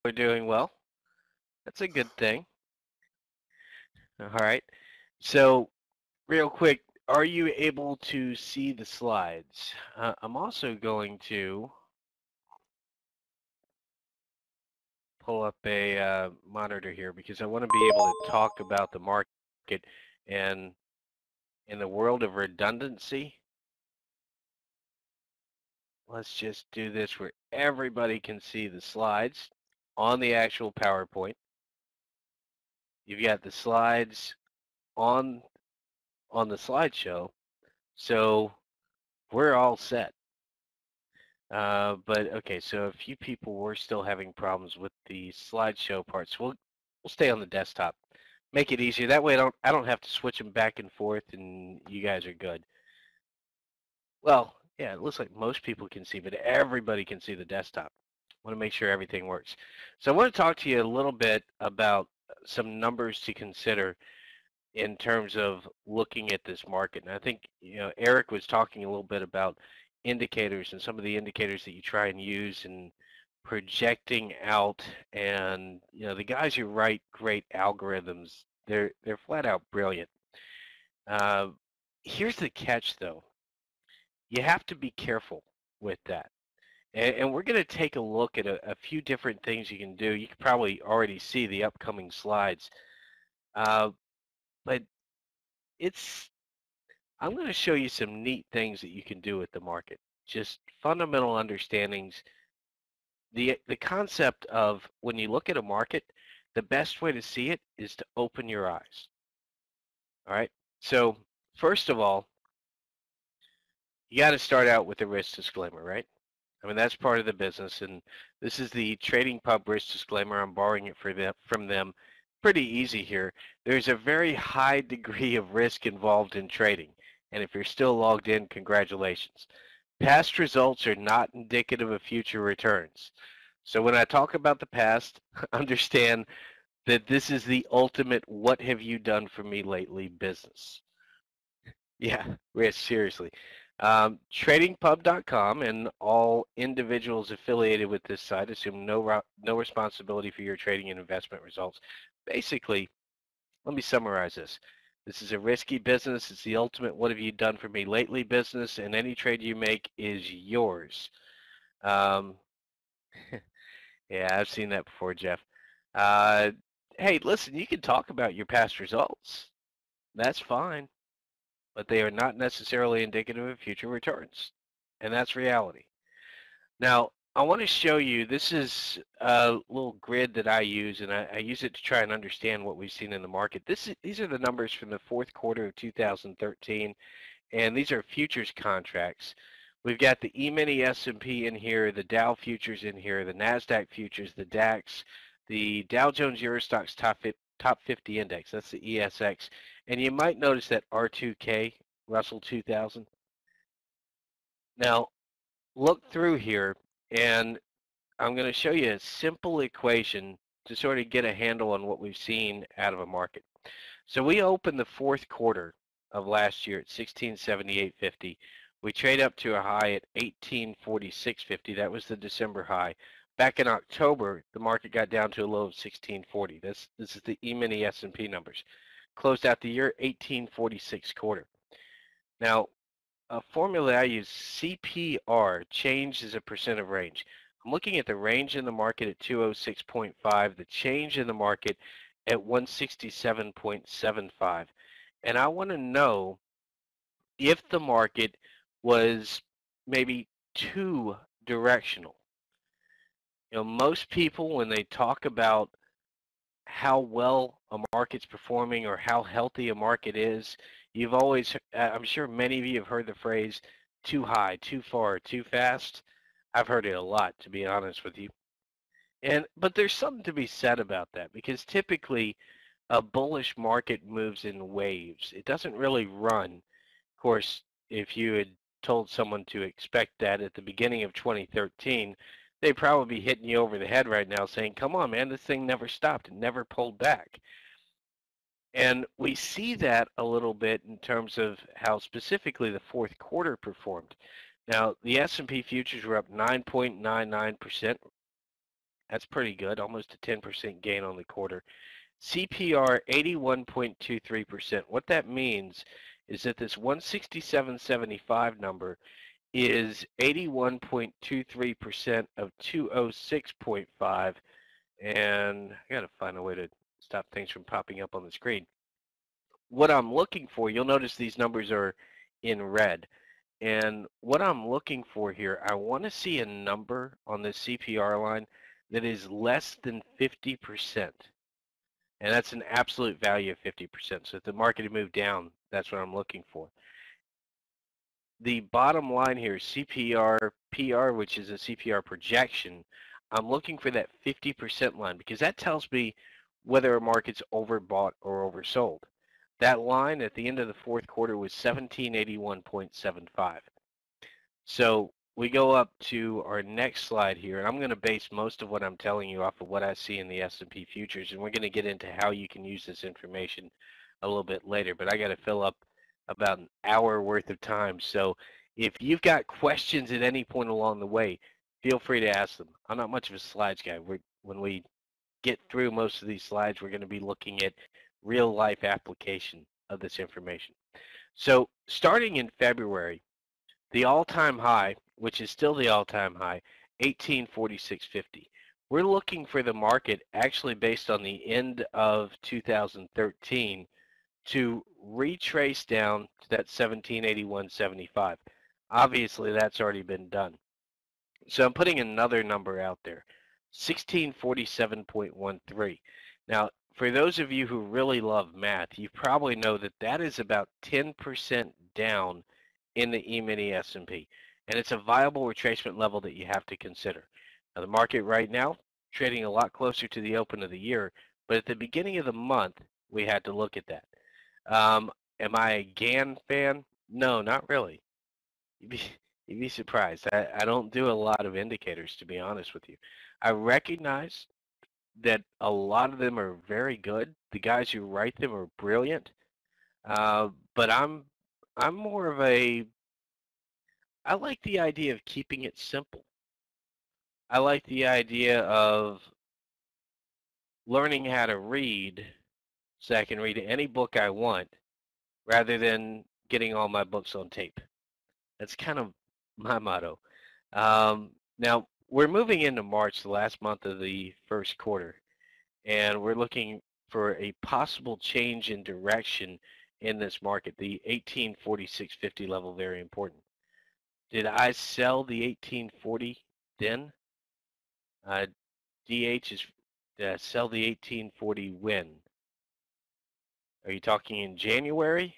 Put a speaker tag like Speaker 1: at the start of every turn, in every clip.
Speaker 1: We're doing well. That's a good thing. All right. So, real quick, are you able to see the slides? I'm also going to pull up a monitor here because I want to be able to talk about the market and in the world of redundancy. Let's just do this where everybody can see the slides on the actual PowerPoint. You've got the slides on the slideshow, so we're all set. But okay, so a few people were still having problems with the slideshow parts. We'll stay on the desktop. Make it easier. That way I don't have to switch them back and forth, and you guys are good. Well, yeah, it looks like most people can see, but everybody can see the desktop. I want to make sure everything works. So I want to talk to you a little bit about some numbers to consider in terms of looking at this market. And I think, Eric was talking a little bit about indicators and some of the indicators that you try and use and projecting out. And, the guys who write great algorithms, they're flat out brilliant. Uh, Here's the catch, though. You have to be careful with that. And we're going to take a look at a few different things you can do. You can probably already see the upcoming slides. Uh, but it's I'm going to show you some neat things that you can do with the market. Just fundamental understandings. The concept of when you look at a market, the best way to see it is to open your eyes. All right. So first of all, you got to start out with a risk disclaimer, right? I mean, that's part of the business, and this is the TradingPub risk disclaimer. I'm borrowing it from them. Pretty easy here. There's a very high degree of risk involved in trading, and if you're still logged in, congratulations. Past results are not indicative of future returns. So when I talk about the past, understand that this is the ultimate "what have you done for me lately" business. Yeah, risk, seriously. TradingPub.com and all individuals affiliated with this site assume no responsibility for your trading and investment results. Basically, let me summarize this. This is a risky business. It's the ultimate "what have you done for me lately" business, and any trade you make is yours. Um, yeah, I've seen that before, Jeff. Uh, hey, listen, you can talk about your past results. That's fine, but they are not necessarily indicative of future returns. And that's reality. Now, I want to show you, this is a little grid that I use, and I use it to try and understand what we've seen in the market. These are the numbers from the fourth quarter of 2013, and these are futures contracts. We've got the E-mini S&P in here, the Dow futures in here, the NASDAQ futures, the DAX, the Dow Jones Eurostoxx top 50 index, that's the ESX. And you might notice that R2K, Russell 2000. Now, look through here, and I'm going to show you a simple equation to sort of get a handle on what we've seen out of a market. So we opened the fourth quarter of last year at 1678.50. We trade up to a high at 1846.50. That was the December high. Back in October, the market got down to a low of 1640. This is the E-mini S&P numbers. Closed out the year 1846 quarter. Now, a formula I use, CPR, change as a percent of range. I'm looking at the range in the market at 206.5, the change in the market at 167.75. And I want to know if the market was maybe too directional. Most people, when they talk about how well a market's performing or how healthy a market is, you've always, I'm sure many of you have heard the phrase too high, too far, too fast. I've heard it a lot, to be honest with you. But there's something to be said about that because typically a bullish market moves in waves. It doesn't really run. Of course, if you had told someone to expect that at the beginning of 2013, they'd probably be hitting you over the head right now saying, come on, man, this thing never stopped. It never pulled back. And we see that a little bit in terms of how specifically the fourth quarter performed. Now, the S&P futures were up 9.99%. That's pretty good, almost a 10% gain on the quarter. CPR 81.23%. What that means is that this 167.75 number is 81.23% of 206.5, and I gotta find a way to stop things from popping up on the screen. What I'm looking for, you'll notice these numbers are in red. And what I'm looking for here, I want to see a number on this CPR line that is less than 50%. And that's an absolute value of 50%. So if the market had moved down, that's what I'm looking for. The bottom line here is CPR PR, which is a CPR projection. I'm looking for that 50% line because that tells me whether a market's overbought or oversold. That line at the end of the fourth quarter was 1781.75. So we go up to our next slide here, and I'm going to base most of what I'm telling you off of what I see in the S&P futures, and we're going to get into how you can use this information a little bit later, but I got to fill up about an hour worth of time. So if you've got questions at any point along the way, feel free to ask them. I'm not much of a slides guy. When we get through most of these slides, we're going to be looking at real life application of this information. So starting in February, the all-time high, which is still the all-time high, 1846.50. We're looking for the market actually based on the end of 2013 to retrace down to that 1781.75. Obviously, that's already been done. So I'm putting another number out there, 1647.13. Now, for those of you who really love math, you probably know that that is about 10% down in the E-mini S&P, and it's a viable retracement level that you have to consider. Now, the market right now trading a lot closer to the open of the year, but at the beginning of the month, we had to look at that. Am I a GAN fan? No, not really. You'd be surprised. I don't do a lot of indicators, to be honest with you. I recognize that a lot of them are very good. The guys who write them are brilliant. But I'm more of a, I like the idea of keeping it simple. I like the idea of learning how to read so I can read any book I want rather than getting all my books on tape. That's kind of my motto. Now, we're moving into March, the last month of the first quarter, and we're looking for a possible change in direction in this market. The 1846.50 level, very important. Did I sell the 1840 then? DH is sell the 1840 when? Are you talking in January?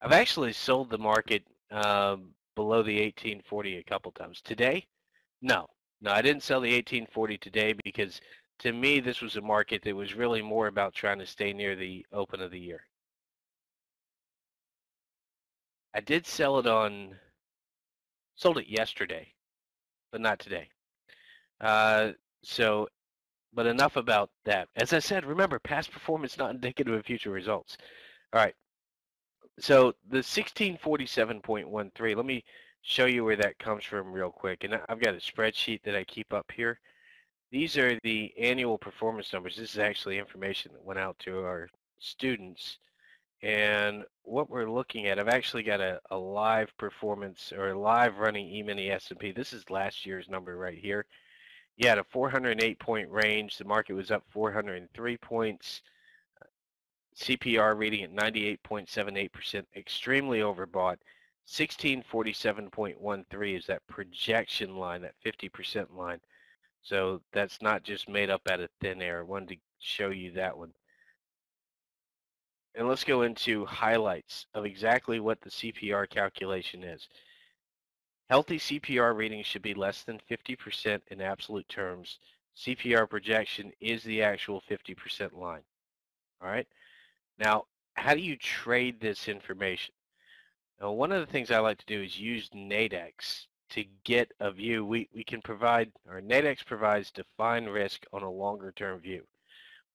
Speaker 1: I've actually sold the market below the 1840 a couple times. Today? No, I didn't sell the 1840 today because to me this was a market that was really more about trying to stay near the open of the year. I did sell it sold it yesterday, but not today. But enough about that. As I said, remember, past performance not indicative of future results. All right. So the 1647.13, let me show you where that comes from real quick. And I've got a spreadsheet that I keep up here. These are the annual performance numbers. This is actually information that went out to our students. And what we're looking at, I've actually got a live performance or a live running E-mini S&P. This is last year's number right here. You had a 408 point range. The market was up 403 points. CPR reading at 98.78%, extremely overbought. 1647.13 is that projection line, that 50% line. So that's not just made up out of thin air. I wanted to show you that one. And let's go into highlights of exactly what the CPR calculation is. Healthy CPR readings should be less than 50% in absolute terms. CPR projection is the actual 50% line. All right. Now, how do you trade this information? Now, one of the things I like to do is use Nadex to get a view. We can provide, or Nadex provides defined risk on a longer term view.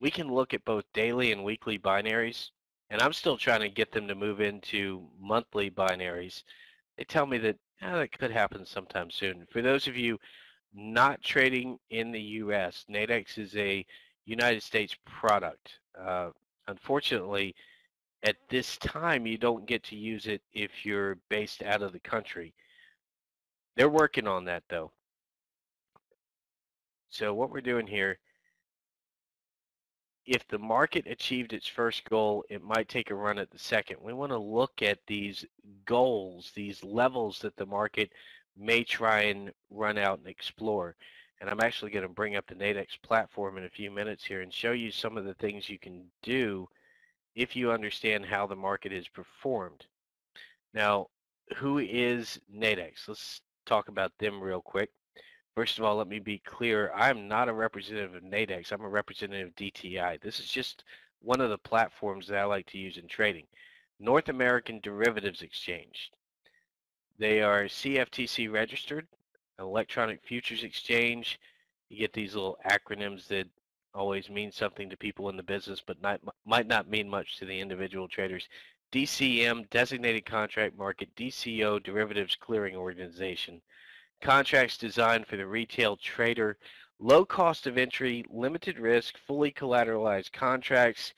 Speaker 1: We can look at both daily and weekly binaries, and I'm still trying to get them to move into monthly binaries. They tell me that that could happen sometime soon. For those of you not trading in the U.S. Nadex is a United States product. Unfortunately, at this time, you don't get to use it if you're based out of the country. They're working on that though. So what we're doing here, if the market achieved its first goal, it might take a run at the second. We want to look at these goals, these levels that the market may try and run out and explore. And I'm actually going to bring up the Nadex platform in a few minutes here and show you some of the things you can do if you understand how the market is performed. Now, who is Nadex? Let's talk about them real quick. First of all, let me be clear. I'm not a representative of Nadex. I'm a representative of DTI. This is just one of the platforms that I like to use in trading. North American Derivatives Exchange. They are CFTC registered, electronic futures exchange. You get these little acronyms that always mean something to people in the business, but might not mean much to the individual traders. DCM, Designated Contract Market, DCO, Derivatives Clearing Organization. Contracts designed for the retail trader, low cost of entry, limited risk, fully collateralized contracts,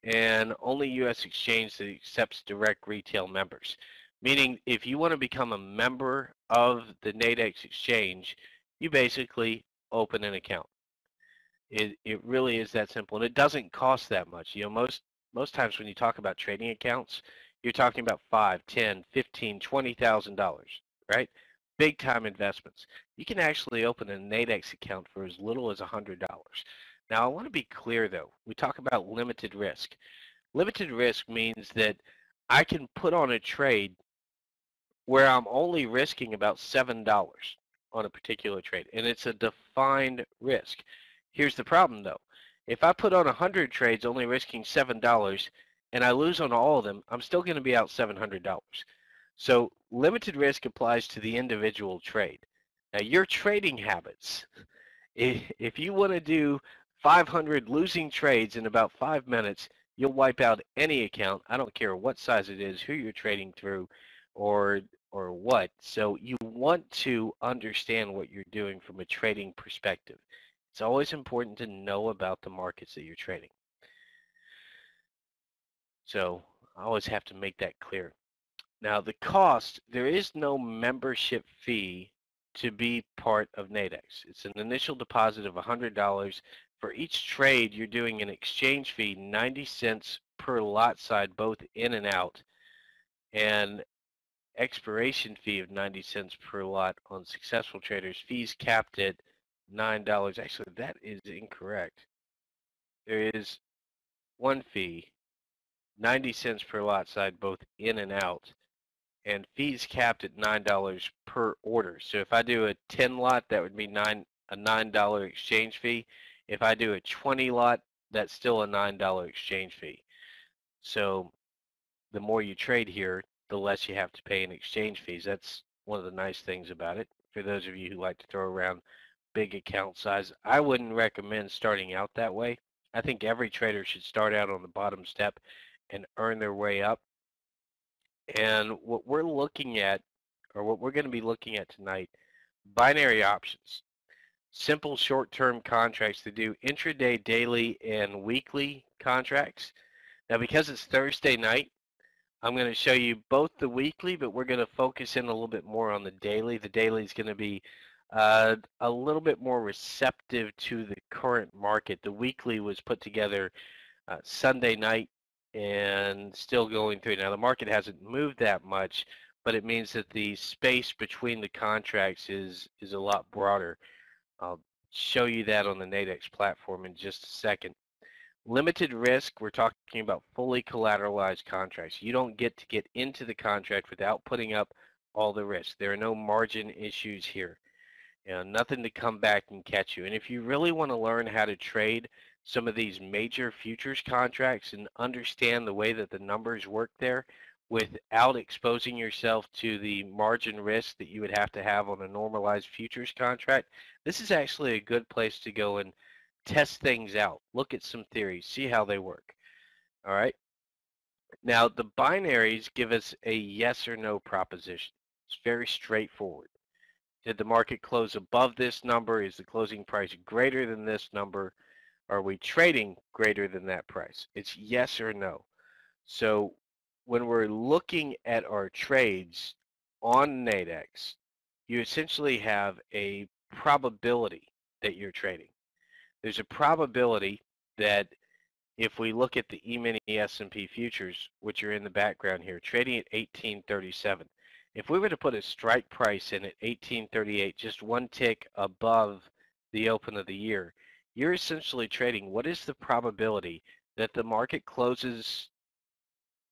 Speaker 1: and only U.S. exchange that accepts direct retail members. Meaning, if you want to become a member of the Nadex exchange, you basically open an account. It really is that simple, and it doesn't cost that much. You know, most times when you talk about trading accounts, you're talking about 5, 10, 15, $20,000, right? Big time investments. You can actually open a Nadex account for as little as $100. Now, I want to be clear though. We talk about limited risk. Limited risk means that I can put on a trade where I'm only risking about $7 on a particular trade, and it's a defined risk. Here's the problem though. If I put on 100 trades only risking $7 and I lose on all of them, I'm still going to be out $700. So limited risk applies to the individual trade. Now your trading habits, if you want to do 500 losing trades in about 5 minutes, you'll wipe out any account. I don't care what size it is, who you're trading through, or or what. So you want to understand what you're doing from a trading perspective. It's always important to know about the markets that you're trading. So I always have to make that clear. Now the cost, there is no membership fee to be part of Nadex. It's an initial deposit of $100. For each trade, you're doing an exchange fee, 90 cents per lot side, both in and out, and expiration fee of 90 cents per lot on successful traders. Fees capped at $9. Actually, that is incorrect. There is one fee, 90 cents per lot side, both in and out, and fees capped at $9 per order. So if I do a 10 lot, that would be a $9 exchange fee. If I do a 20 lot, that's still a $9 exchange fee. So the more you trade here, the less you have to pay in exchange fees. That's one of the nice things about it. For those of you who like to throw around big account size, I wouldn't recommend starting out that way. I think every trader should start out on the bottom step and earn their way up. And what we're looking at, or what we're going to be looking at tonight, binary options. Simple short-term contracts to do intraday, daily, and weekly contracts. Now, because it's Thursday night, I'm going to show you both the weekly, but we're going to focus in a little bit more on the daily. The daily is going to be a little bit more receptive to the current market. The weekly was put together Sunday night and still going through. Now, the market hasn't moved that much, but it means that the space between the contracts is a lot broader. I'll show you that on the Nadex platform in just a second. Limited risk, we're talking about fully collateralized contracts. You don't get to get into the contract without putting up all the risk. There are no margin issues here. You know, nothing to come back and catch you. And if you really want to learn how to trade some of these major futures contracts and understand the way that the numbers work there without exposing yourself to the margin risk that you would have to have on a normalized futures contract, this is actually a good place to go and test things out, look at some theories, see how they work. All right. Now the binaries give us a yes or no proposition. It's very straightforward. Did the market close above this number? Is the closing price greater than this number? Are we trading greater than that price? It's yes or no. So when we're looking at our trades on Nadex, you essentially have a probability that you're trading. There's a probability that if we look at the E-mini S&P futures, which are in the background here, trading at 1837, if we were to put a strike price in at 1838, just one tick above the open of the year, you're essentially trading what is the probability that the market closes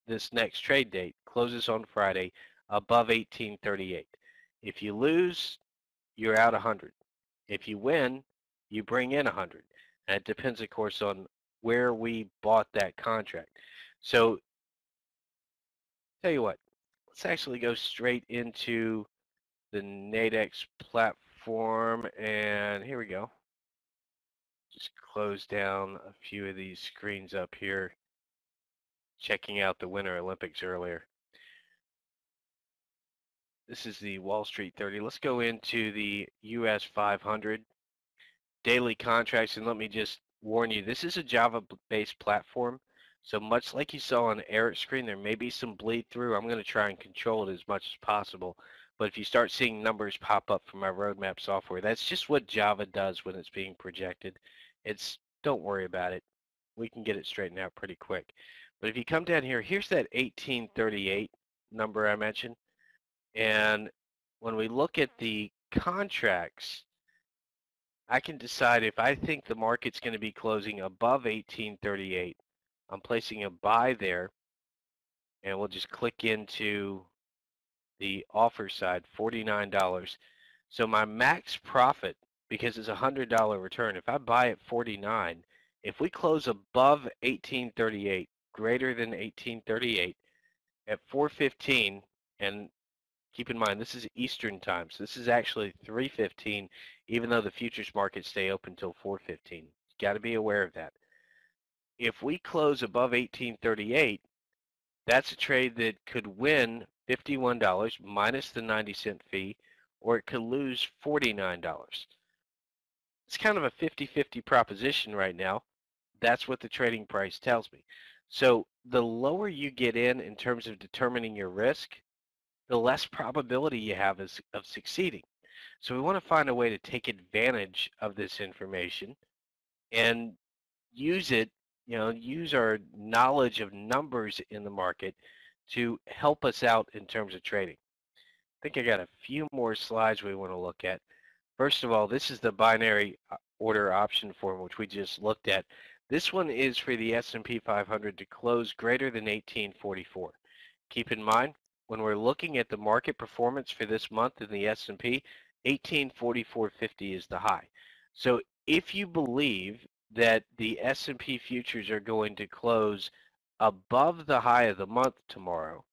Speaker 1: this next trade date, closes on Friday, above 1838. If you lose, you're out 100. If you win, you bring in 100. And it depends, of course, on where we bought that contract. So, tell you what, let's actually go straight into the Nadex platform, and here we go. Just close down a few of these screens up here, checking out the Winter Olympics earlier. This is the Wall Street 30. Let's go into the US 500 daily contracts, and let me just warn you, this is a Java-based platform. So much like you saw on Eric's screen, there may be some bleed through. I'm going to try and control it as much as possible. But if you start seeing numbers pop up from my roadmap software, that's just what Java does when it's being projected. Don't worry about it. We can get it straightened out pretty quick. But if you come down here, here's that 1838 number I mentioned. And when we look at the contracts, I can decide if I think the market's going to be closing above 1838. I'm placing a buy there, and we'll just click into the offer side, $49. So my max profit, because it's a $100 return, if I buy at 49, if we close above 1838, greater than 1838 at 415, and keep in mind, this is Eastern time, so this is actually 3:15, even though the futures markets stay open until 4:15. You got to be aware of that. If we close above 1838, that's a trade that could win $51 minus the 90-cent fee, or it could lose $49. It's kind of a 50-50 proposition right now. That's what the trading price tells me. So the lower you get in terms of determining your risk, the less probability you have of succeeding. So we want to find a way to take advantage of this information and use it, use our knowledge of numbers in the market to help us out in terms of trading. I think I got a few more slides we want to look at. First of all, this is the binary order option form, which we just looked at. This one is for the S&P 500 to close greater than 1844. Keep in mind, when we're looking at the market performance for this month in the S&P, 1844.50 is the high. So if you believe that the S&P futures are going to close above the high of the month tomorrow,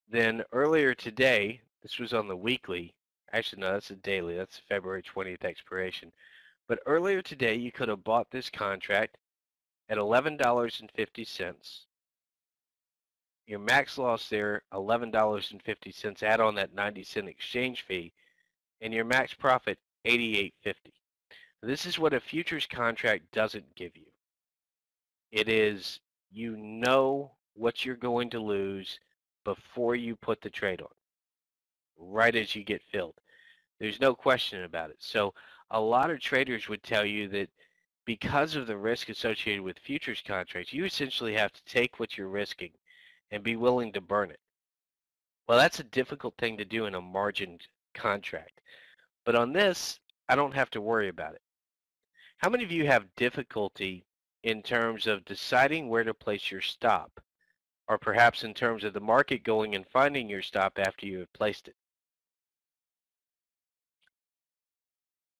Speaker 1: then earlier today, this was on the weekly, actually no, that's a daily, that's February 20th expiration, but earlier today you could have bought this contract at $11.50. Your max loss there, $11.50, add on that 90-cent exchange fee, and your max profit, $88.50. This is what a futures contract doesn't give you. It is, you know what you're going to lose before you put the trade on, right as you get filled. There's no question about it. So a lot of traders would tell you that because of the risk associated with futures contracts, you essentially have to take what you're risking and be willing to burn it. Well, that's a difficult thing to do in a margined contract. But on this, I don't have to worry about it. How many of you have difficulty in terms of deciding where to place your stop, or perhaps in terms of the market going and finding your stop after you have placed it?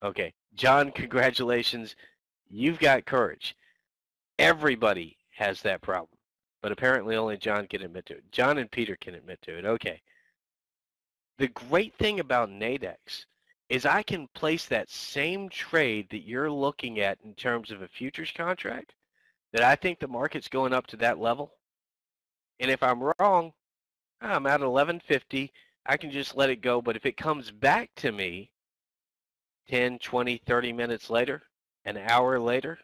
Speaker 1: Okay, John, congratulations. You've got courage. Everybody has that problem, but apparently only John can admit to it. John and Peter can admit to it. Okay. The great thing about Nadex is I can place that same trade that you're looking at in terms of a futures contract, that I think the market's going up to that level. And if I'm wrong, I'm at 1150. I can just let it go. But if it comes back to me 10, 20, 30 minutes later, an hour later,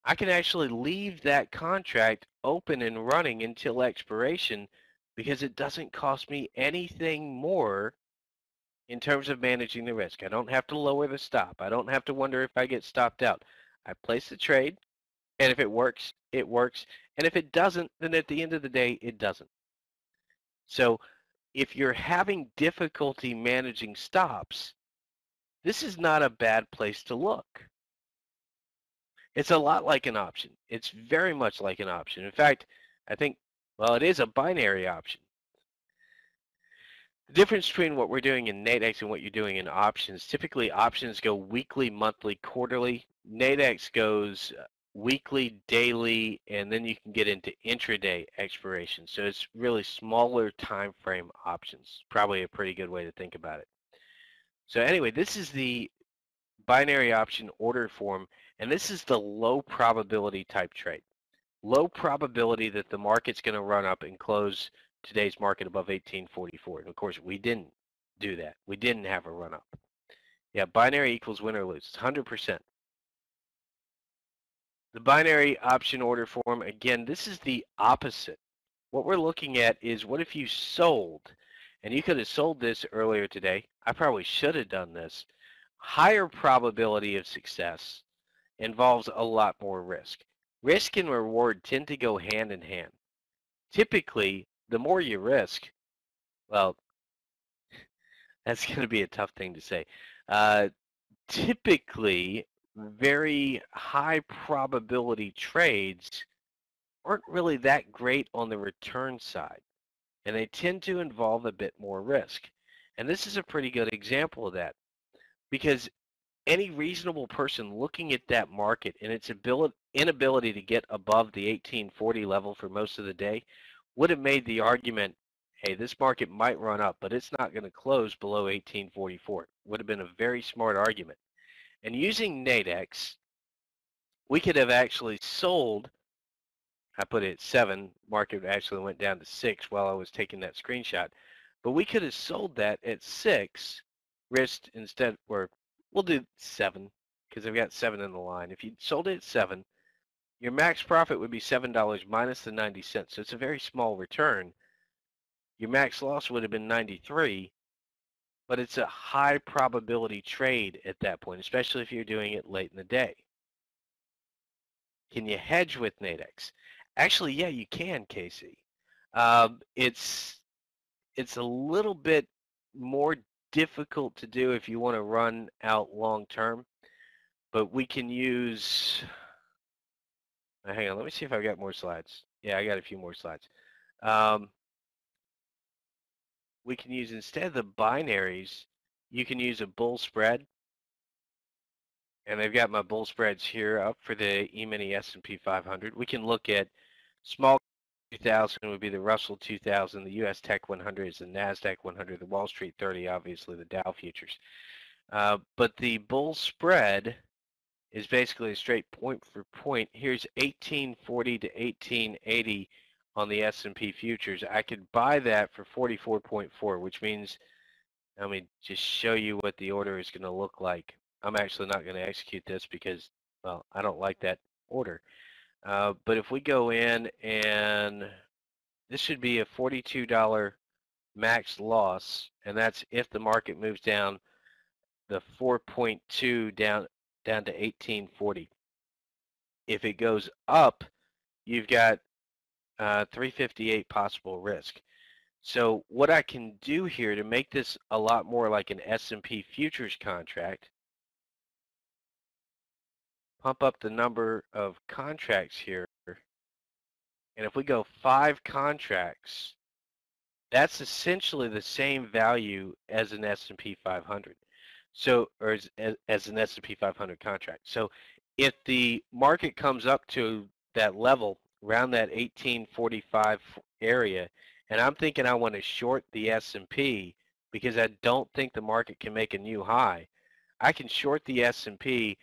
Speaker 1: I can actually leave that contract open and running until expiration because it doesn't cost me anything more in terms of managing the risk. I don't have to lower the stop. I don't have to wonder if I get stopped out. I place the trade, and if it works, it works. And if it doesn't, then at the end of the day, it doesn't. So if you're having difficulty managing stops, this is not a bad place to look. It's a lot like an option. It's very much like an option. In fact, I think, well, it is a binary option. The difference between what we're doing in Nadex and what you're doing in options, typically options go weekly, monthly, quarterly. Nadex goes weekly, daily, and then you can get into intraday expiration. So it's really smaller time frame options. Probably a pretty good way to think about it. So anyway, this is the binary option order form, and this is the low probability type trade. Low probability that the market's going to run up and close today's market above 1844. And of course, we didn't do that. We didn't have a run up. Yeah, binary equals win or lose. It's 100%. The binary option order form, again, this is the opposite. What we're looking at is what if you sold, and you could have sold this earlier today. I probably should have done this. Higher probability of success involves a lot more risk. Risk and reward tend to go hand in hand. Typically, the more you risk, well, that's going to be a tough thing to say. Typically, very high probability trades aren't really that great on the return side, and they tend to involve a bit more risk. And this is a pretty good example of that because any reasonable person looking at that market and its inability to get above the 1840 level for most of the day would have made the argument, hey, this market might run up, but it's not going to close below 1844. Would have been a very smart argument. And using Nadex, we could have actually sold, I put it at 7, market actually went down to 6 while I was taking that screenshot, but we could have sold that at 6, risked instead, or we'll do 7 because I've got 7 in the line. If you sold it at 7, your max profit would be $7 minus the 90 cents. So it's a very small return. Your max loss would have been 93, but it's a high probability trade at that point, especially if you're doing it late in the day. Can you hedge with Nadex? Actually, yeah, you can, Casey. It's a little bit more difficult to do if you want to run out long term, but we can use, hang on, let me see if I've got more slides. Yeah, I got a few more slides. We can use, instead of the binaries, you can use a bull spread. And I've got my bull spreads here up for the E-mini S&P 500. We can look at small 2000 would be the Russell 2000, the US Tech 100 is the NASDAQ 100, the Wall Street 30, obviously the Dow futures. But the bull spread is basically a straight point for point. Here's 1840 to 1880 on the S&P futures. I could buy that for 44.4, which means, let me just show you what the order is going to look like. I'm actually not going to execute this because, well, I don't like that order. But if we go in, and this should be a $42 max loss, and that's if the market moves down the 4.2 down to 1840. If it goes up, you've got 358 possible risk. So what I can do here to make this a lot more like an S&P futures contract, pump up the number of contracts here, and if we go 5 contracts, that's essentially the same value as an S&P 500. So, or as an S&P 500 contract. So if the market comes up to that level, around that 1845 area, and I'm thinking I want to short the S&P because I don't think the market can make a new high, I can short the S&P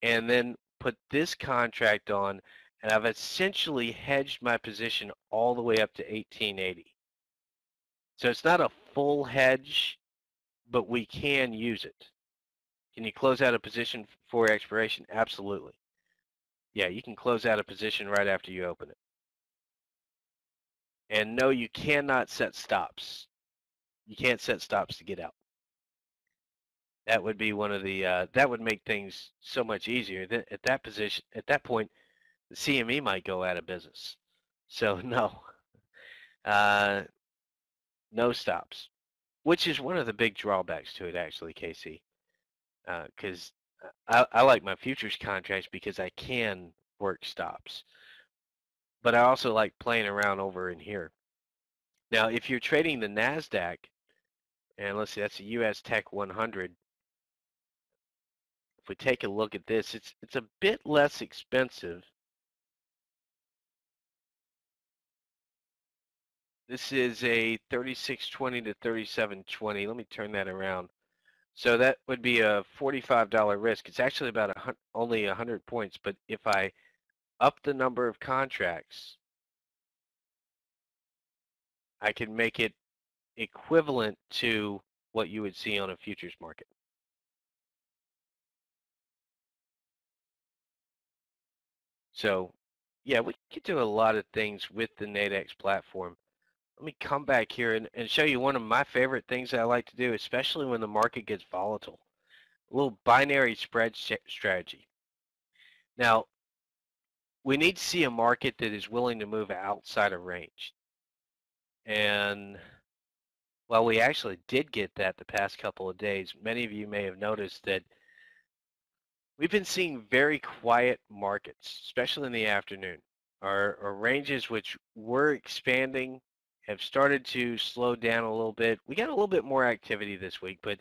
Speaker 1: and then put this contract on, and I've essentially hedged my position all the way up to 1880. So it's not a full hedge, but we can use it. Can you close out a position for expiration? Absolutely. Yeah, you can close out a position right after you open it. And no, you cannot set stops. You can't set stops to get out. That would be one of the that would make things so much easier. At that position, at that point, the CME might go out of business. So no, uh, no stops, which is one of the big drawbacks to it, actually, Casey. Because I like my futures contracts because I can work stops, but I also like playing around over in here. Now, if you're trading the Nasdaq, and let's see, that's a U.S. Tech 100. If we take a look at this, it's a bit less expensive. This is a 3620 to 3720. Let me turn that around. So that would be a $45 risk. It's actually about only 100 points, but if I up the number of contracts, I can make it equivalent to what you would see on a futures market. So yeah, we could do a lot of things with the Nadex platform. Let me come back here and show you one of my favorite things I like to do, especially when the market gets volatile. A little binary spread strategy. Now, we need to see a market that is willing to move outside of range. And while we actually did get that the past couple of days, many of you may have noticed that we've been seeing very quiet markets, especially in the afternoon. Our ranges, which were expanding, have started to slow down a little bit. We got a little bit more activity this week, but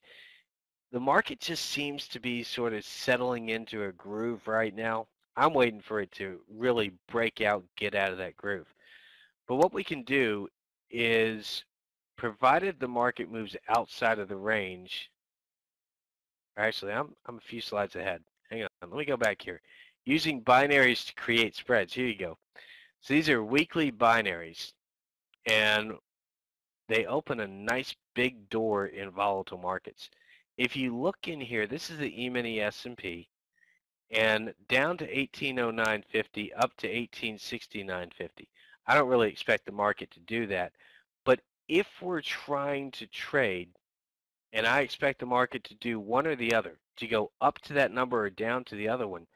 Speaker 1: the market just seems to be sort of settling into a groove right now. I'm waiting for it to really break out, get out of that groove. But what we can do is, provided the market moves outside of the range, actually, I'm a few slides ahead. Hang on, let me go back here. Using binaries to create spreads. Here you go. So these are weekly binaries, and they open a nice big door in volatile markets. If you look in here, this is the E-mini S&P, and down to 1809.50, up to 1869.50. I don't really expect the market to do that, but if we're trying to trade, and I expect the market to do one or the other, to go up to that number or down to the other one,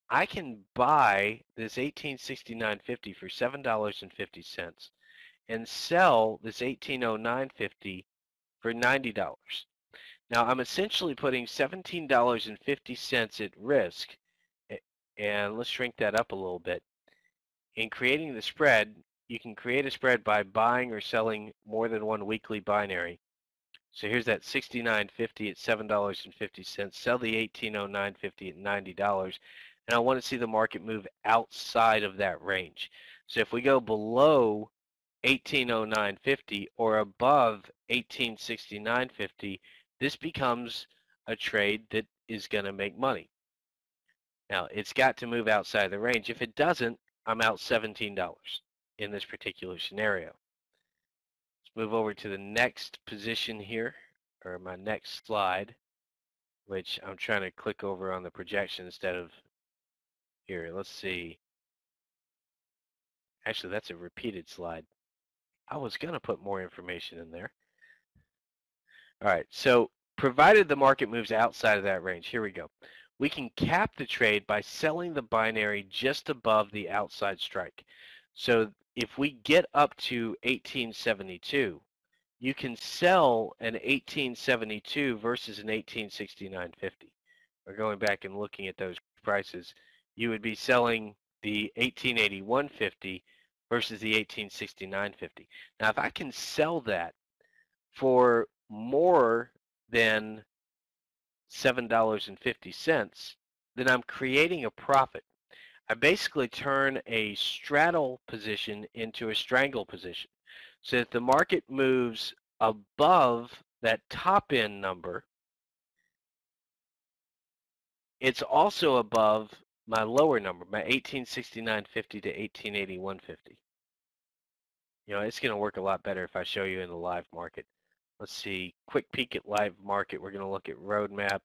Speaker 1: I can buy this 1869.50 for $7.50 and sell this 1809.50 for $90. Now I'm essentially putting $17.50 at risk, and let's shrink that up a little bit. In creating the spread, you can create a spread by buying or selling more than one weekly binary. So here's that 69.50 at $7.50. Sell the 1809.50 at $90, and I want to see the market move outside of that range. So if we go below 1809.50 or above 1869.50, this becomes a trade that is going to make money. Now, it's got to move outside the range. If it doesn't, I'm out $17 in this particular scenario. Let's move over to the next position here, or my next slide, which I'm trying to click over on the projection instead of here. Let's see. Actually, that's a repeated slide. I was going to put more information in there. All right, so provided the market moves outside of that range, here we go. We can cap the trade by selling the binary just above the outside strike. So if we get up to 1872, you can sell an 1872 versus an 1869.50. Or going back and looking at those prices, you would be selling the 1881.50 versus the 1869.50. Now, if I can sell that for more than $7.50, then I'm creating a profit. I basically turn a straddle position into a strangle position. So if the market moves above that top end number, it's also above my lower number, my 1869.50 to 1881.50. it's going to work a lot better if I show you in the live market. Let's see, quick peek at live market. We're going to look at roadmap.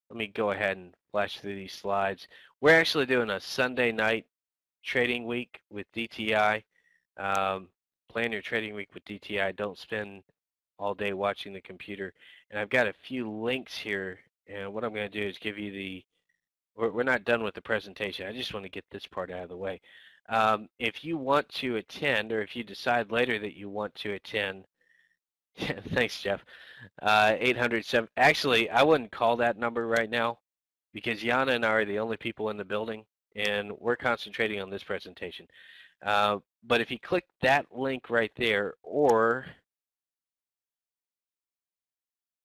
Speaker 1: Let me go ahead and flash through these slides. We're actually doing a Sunday night trading week with DTI. Plan your trading week with DTI. Don't spend all day watching the computer. And I've got a few links here. And what I'm going to do is give you the, we're not done with the presentation. I just want to get this part out of the way. If you want to attend, or if you decide later that you want to attend, thanks, Jeff. 807. Actually, I wouldn't call that number right now because Yana and I are the only people in the building, and we're concentrating on this presentation. But if you click that link right there, or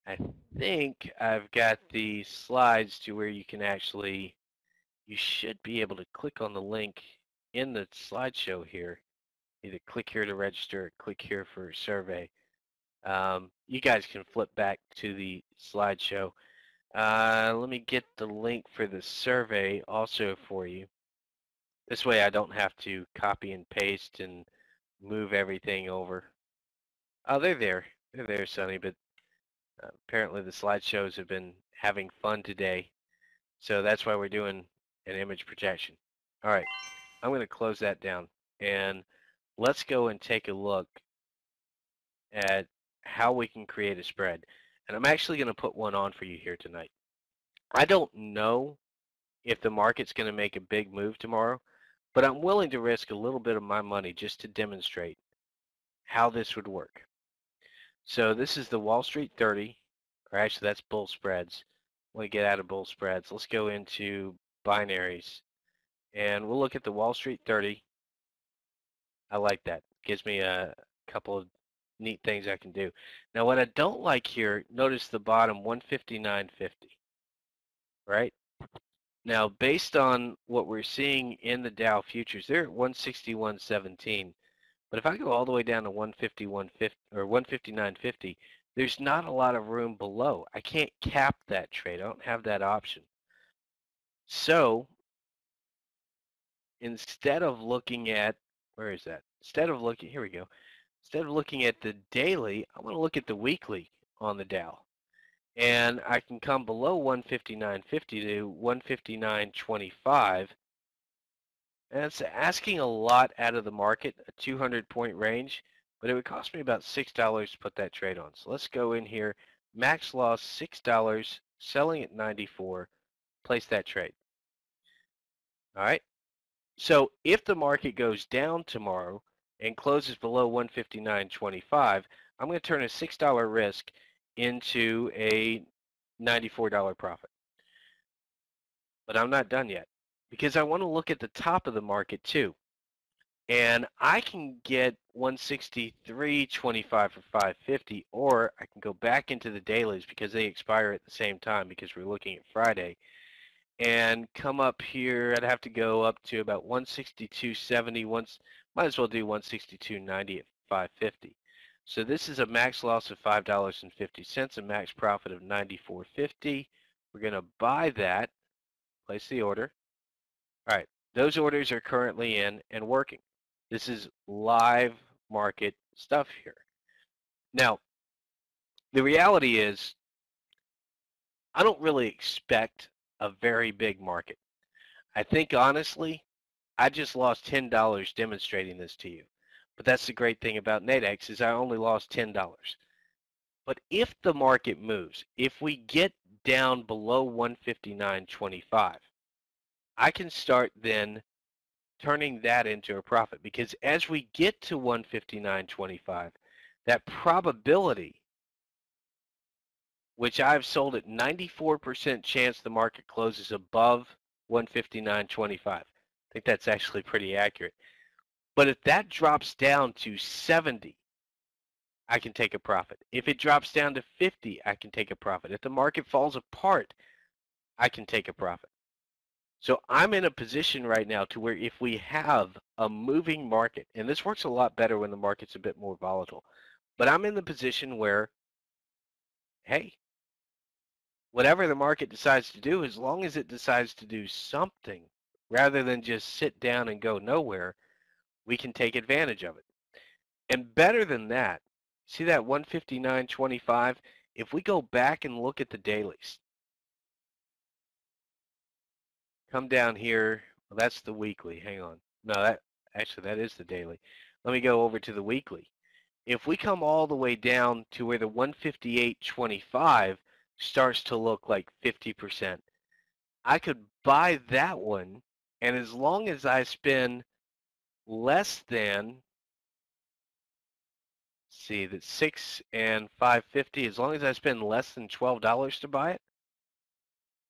Speaker 1: I think I've got the slides to where you can actually, you should be able to click on the link in the slideshow here. Either click here to register or click here for a survey. You guys can flip back to the slideshow. Let me get the link for the survey also for you. This way I don't have to copy and paste and move everything over. Oh, they're there. They're there, Sonny, but apparently the slideshows have been having fun today. So that's why we're doing an image projection. All right, I'm going to close that down. And let's go and take a look at how we can create a spread. And I'm actually going to put one on for you here tonight. I don't know if the market's going to make a big move tomorrow, but I'm willing to risk a little bit of my money just to demonstrate how this would work. So this is the Wall Street 30, or actually that's bull spreads. I want to get out of bull spreads. Let's go into binaries, and we'll look at the Wall Street 30. I like that. Gives me a couple of neat things I can do. Now what I don't like here, notice the bottom 159.50, right? Now based on what we're seeing in the Dow futures, they're at 161.17. But if I go all the way down to 151.50 or 159.50, there's not a lot of room below. I can't cap that trade. I don't have that option. So instead of looking at, where is that? Instead of looking, here we go. Instead of looking at the daily, I'm going to look at the weekly on the Dow. And I can come below 159.50 to 159.25. And it's asking a lot out of the market, a 200-point range, but it would cost me about $6 to put that trade on. So let's go in here. Max loss $6, selling at 94. Place that trade. All right. So if the market goes down tomorrow and closes below 159.25, I'm going to turn a $6 risk into a $94 profit. But I'm not done yet because I want to look at the top of the market too. And I can get 163.25 for 550, or I can go back into the dailies because they expire at the same time because we're looking at Friday, and come up here. I'd have to go up to about 162.70. Might as well do 162.90 at 550. So this is a max loss of $5.50, a max profit of $94.50. We're going to buy that, place the order. All right, those orders are currently in and working. This is live market stuff here. Now, the reality is I don't really expect a very big market. I think honestly, I just lost $10 demonstrating this to you. But that's the great thing about Nadex is I only lost $10. But if the market moves, if we get down below 159.25, I can start then turning that into a profit because as we get to 159.25, that probability, which I've sold at 94% chance the market closes above 159.25. I think that's actually pretty accurate. But if that drops down to 70, I can take a profit. If it drops down to 50, I can take a profit. If the market falls apart, I can take a profit. So I'm in a position right now to where if we have a moving market, and this works a lot better when the market's a bit more volatile, but I'm in the position where, hey, whatever the market decides to do, as long as it decides to do something rather than just sit down and go nowhere, we can take advantage of it. And better than that, see that 159.25? If we go back and look at the dailies, come down here. Well, that's the weekly. Hang on. No, that is the daily. Let me go over to the weekly. If we come all the way down to where the 158.25 starts to look like 50%, I could buy that one, and as long as I spend less than, see, that 6 and 550, as long as I spend less than $12 to buy it,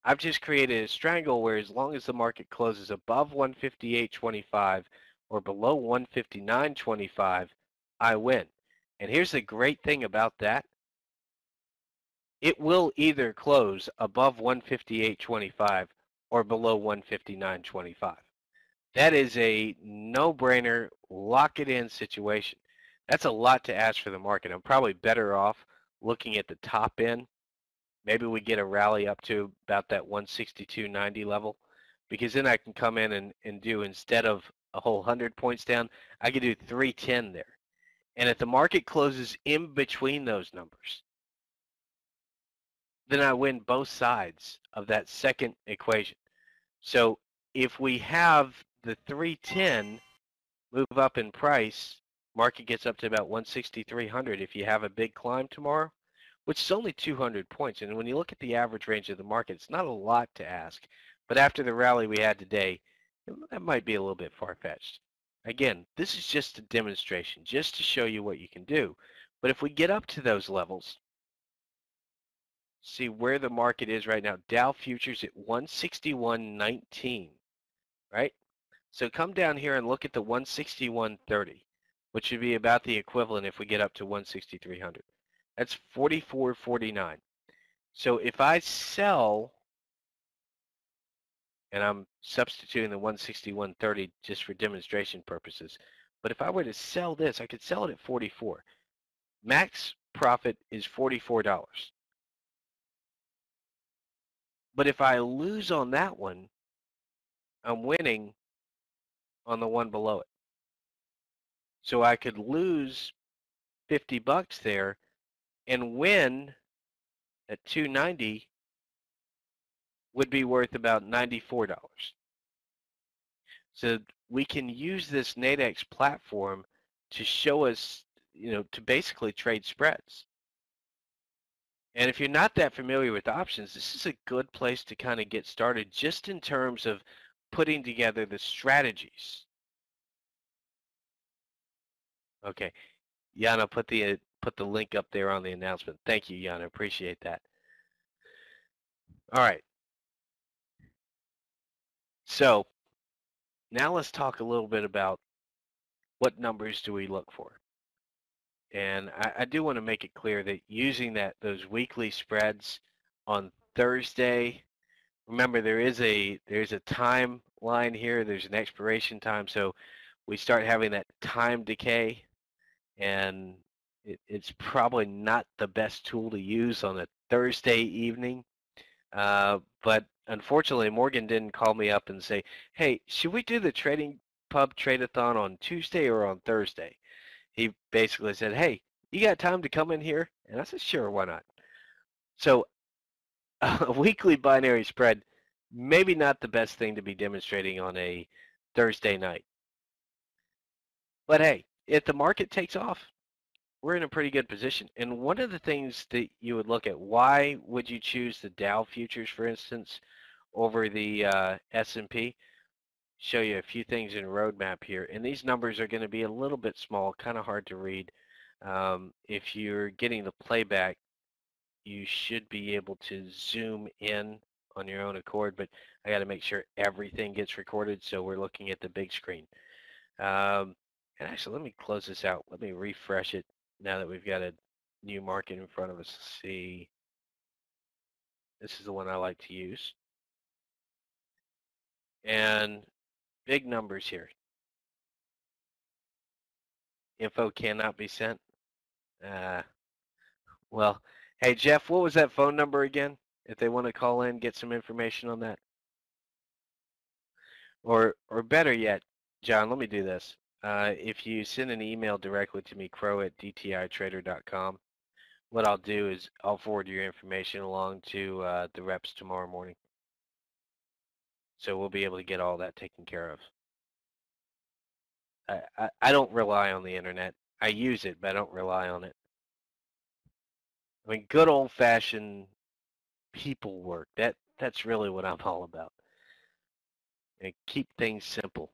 Speaker 1: I've just created a strangle where as long as the market closes above 158.25 or below 159.25, I win. And here's the great thing about that. It will either close above 158.25 or below 159.25. That is a no-brainer, lock it in situation. That's a lot to ask for the market. I'm probably better off looking at the top end. Maybe we get a rally up to about that 162.90 level, because then I can come in and do, instead of a whole 100 points down, I could do 310 there. And if the market closes in between those numbers, then I win both sides of that second equation. So if we have the 310 move up in price, market gets up to about 16300 if you have a big climb tomorrow, which is only 200 points. And when you look at the average range of the market, it's not a lot to ask. But after the rally we had today, that might be a little bit far-fetched. Again, this is just a demonstration, just to show you what you can do. But if we get up to those levels, see where the market is right now. Dow futures at 161.19, right? So come down here and look at the 161.30, which would be about the equivalent if we get up to 16300. That's 44.49. So if I sell, and I'm substituting the 161.30 just for demonstration purposes, but if I were to sell this, I could sell it at 44. Max profit is $44. But if I lose on that one, I'm winning on the one below it. So I could lose 50 bucks there and win at 290 would be worth about $94. So we can use this Nadex platform to show us, to basically trade spreads. And if you're not that familiar with options, this is a good place to kind of get started just in terms of putting together the strategies. Okay, Yana, put the link up there on the announcement. Thank you, Yana. Appreciate that. All right. So now let's talk a little bit about what numbers do we look for. And I do want to make it clear that using those weekly spreads on Thursday, remember there's a timeline here. There's an expiration time, so we start having that time decay, and it's probably not the best tool to use on a Thursday evening. But unfortunately, Morgan didn't call me up and say, "Hey, should we do the TradingPub Trade-a-thon on Tuesday or on Thursday?" He basically said, "Hey, you got time to come in here?" And I said, "Sure, why not?" So a weekly binary spread, maybe not the best thing to be demonstrating on a Thursday night. But hey, if the market takes off, we're in a pretty good position. And one of the things that you would look at, why would you choose the Dow futures, for instance, over the S&P? Show you a few things in roadmap here. And these numbers are going to be a little bit small, kind of hard to read. If you're getting the playback, you should be able to zoom in on your own accord, but I got to make sure everything gets recorded, so we're looking at the big screen. And actually, let me close this out. Let me refresh it now that we've got a new market in front of us. Let's see. This is the one I like to use. And big numbers here. Info cannot be sent. Well, hey, Jeff, what was that phone number again? If they want to call in, get some information on that. Or better yet, John, let me do this. If you send an email directly to me, crow@dtitrader.com, what I'll do is I'll forward your information along to the reps tomorrow morning. So we'll be able to get all that taken care of. I don't rely on the internet. I use it, but I don't rely on it. I mean, good old-fashioned people work. That's really what I'm all about. And keep things simple.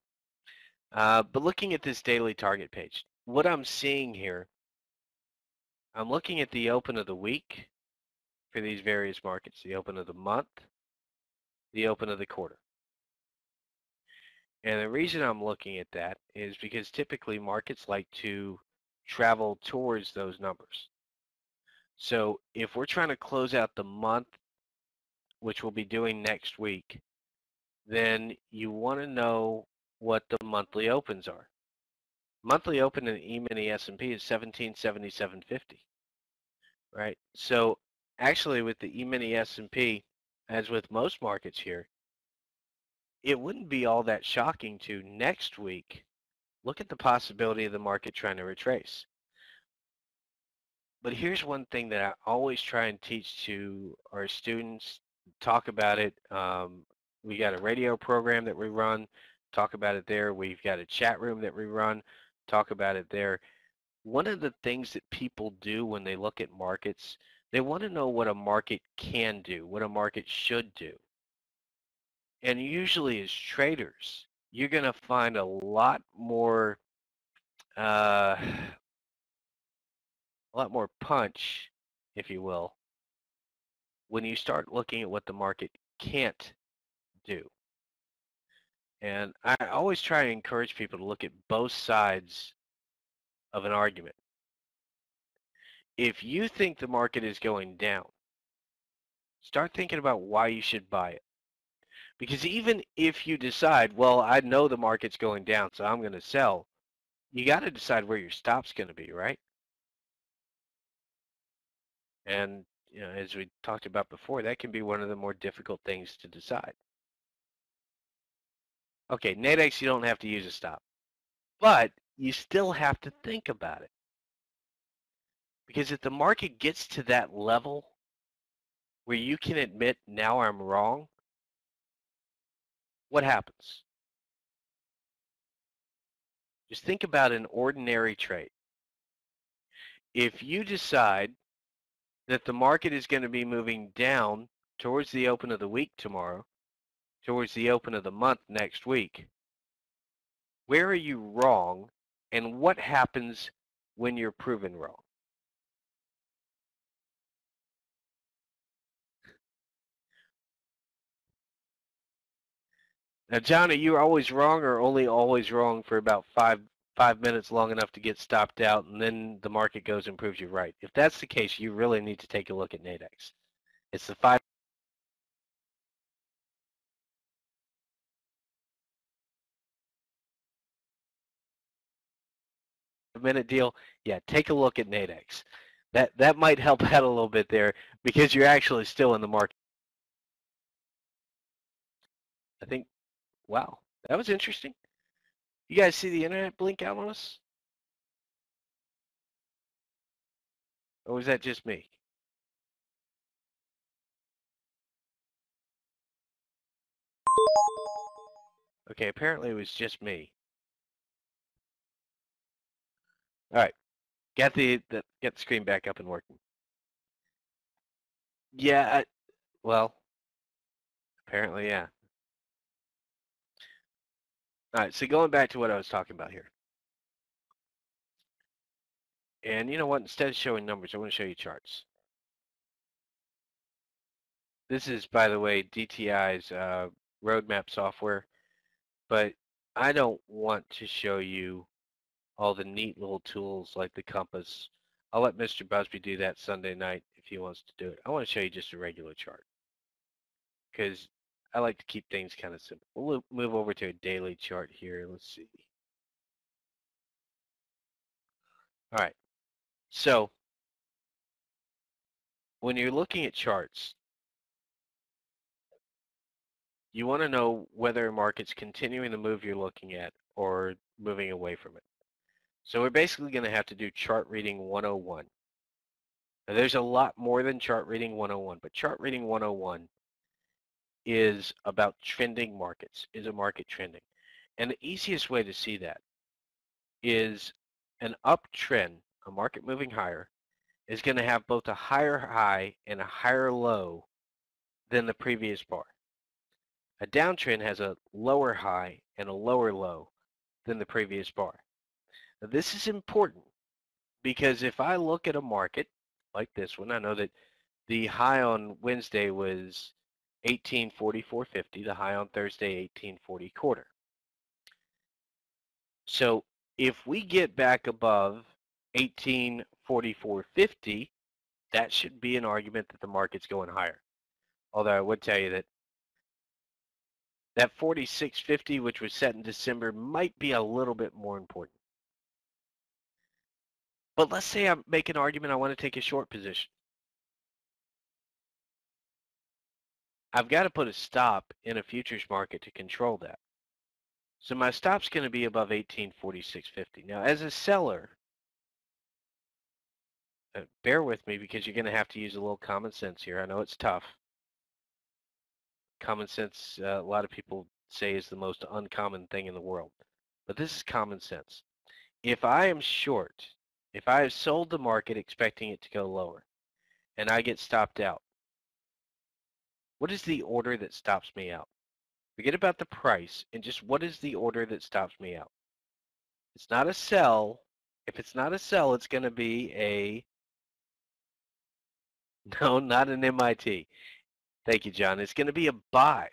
Speaker 1: But looking at this daily target page, what I'm seeing here, I'm looking at the open of the week for these various markets, the open of the month, the open of the quarter. And the reason I'm looking at that is because typically markets like to travel towards those numbers. So if we're trying to close out the month, which we'll be doing next week, then you want to know what the monthly opens are. Monthly open in the E-mini S&P is 1777.50, right? So actually with the E-mini S&P, as with most markets here, it wouldn't be all that shocking to next week look at the possibility of the market trying to retrace. But here's one thing that I always try and teach to our students, talk about it. We got a radio program that we run, talk about it there. We've got a chat room that we run, talk about it there. One of the things that people do when they look at markets, they want to know what a market can do, what a market should do. And usually as traders, you're going to find a lot more uh, punch, if you will, when you start looking at what the market can't do. And I always try to encourage people to look at both sides of an argument. If you think the market is going down, start thinking about why you should buy it. Because even if you decide, well, I know the market's going down, so I'm going to sell, you got to decide where your stop's going to be, right? And as we talked about before, that can be one of the more difficult things to decide. Okay, Nadex, you don't have to use a stop, but you still have to think about it. Because if the market gets to that level where you can admit, now I'm wrong, what happens? Just think about an ordinary trade. If you decide that the market is going to be moving down towards the open of the week tomorrow, towards the open of the month next week, where are you wrong, and what happens when you're proven wrong? Now, John, are you always wrong, or only always wrong for about five minutes, long enough to get stopped out, and then the market goes and proves you right? If that's the case, you really need to take a look at Nadex. It's the 5-minute deal. Yeah, take a look at Nadex. That might help out a little bit there because you're actually still in the market. I think, wow, that was interesting. You guys see the internet blink out on us? Or was that just me? Okay, apparently it was just me. All right, get the screen back up and working. Yeah, well, apparently, yeah. All right, so going back to what I was talking about here. And you know what? Instead of showing numbers, I want to show you charts. This is, by the way, DTI's roadmap software, but I don't want to show you all the neat little tools like the compass. I'll let Mr. Busby do that Sunday night if he wants to do it. I want to show you just a regular chart because I like to keep things kind of simple. We'll move over to a daily chart here. Let's see. All right. So when you're looking at charts, you want to know whether a market's continuing the move you're looking at or moving away from it. So we're basically going to have to do chart reading 101. Now, there's a lot more than chart reading 101, but chart reading 101 is about trending markets, is a market trending. And the easiest way to see that is an uptrend, a market moving higher, is going to have both a higher high and a higher low than the previous bar. A downtrend has a lower high and a lower low than the previous bar. Now, this is important because if I look at a market like this one, I know that the high on Wednesday was 1844.50, the high on Thursday 1840 quarter. So if we get back above 1844.50, that should be an argument that the market's going higher. Although I would tell you that that 46.50, which was set in December, might be a little bit more important. But let's say I make an argument I want to take a short position. I've got to put a stop in a futures market to control that. So my stop's going to be above 1846.50. Now, as a seller, bear with me because you're going to have to use a little common sense here. I know it's tough. Common sense, a lot of people say, is the most uncommon thing in the world. But this is common sense. If I am short, if I have sold the market expecting it to go lower, and I get stopped out, what is the order that stops me out? Forget about the price, and just what is the order that stops me out? It's not a sell. If it's not a sell, it's going to be a, no, not an MIT. Thank you, John. It's going to be a buy.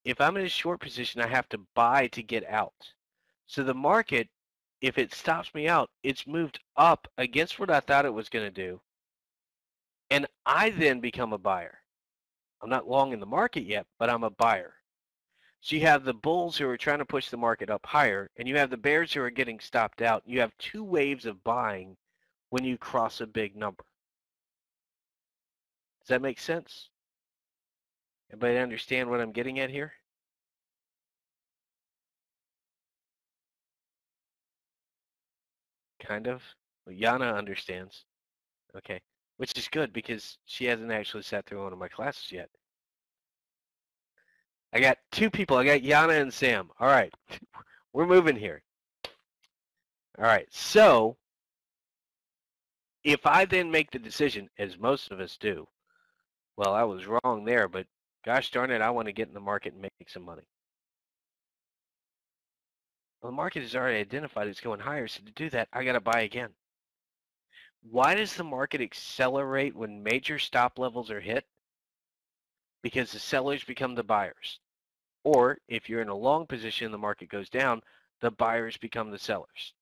Speaker 1: If I'm in a short position, I have to buy to get out. So the market, if it stops me out, it's moved up against what I thought it was going to do, and I then become a buyer. I'm not long in the market yet, but I'm a buyer. So you have the bulls who are trying to push the market up higher, and you have the bears who are getting stopped out. You have two waves of buying when you cross a big number. Does that make sense? Everybody understand what I'm getting at here? Kind of? Well, Yana understands. Okay. Which is good because she hasn't actually sat through one of my classes yet. I got two people. I got Yana and Sam. All right. We're moving here. All right. So if I then make the decision, as most of us do, well, I was wrong there, but gosh darn it, I want to get in the market and make some money. Well, the market is already identified it's going higher, so to do that, I got to buy again. Why does the market accelerate when major stop levels are hit? Because the sellers become the buyers. Or if you're in a long position and the market goes down, the buyers become the sellers.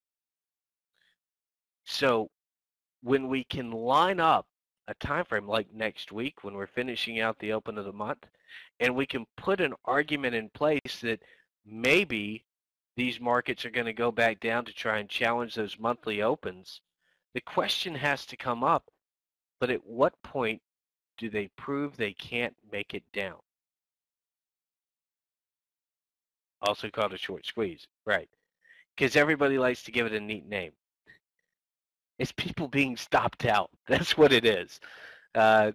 Speaker 1: So when we can line up a time frame like next week when we're finishing out the open of the month, and we can put an argument in place that maybe these markets are going to go back down to try and challenge those monthly opens, the question has to come up, but at what point do they prove they can't make it down? Also called a short squeeze, right? Because everybody likes to give it a neat name. It's people being stopped out. That's what it is. Uh,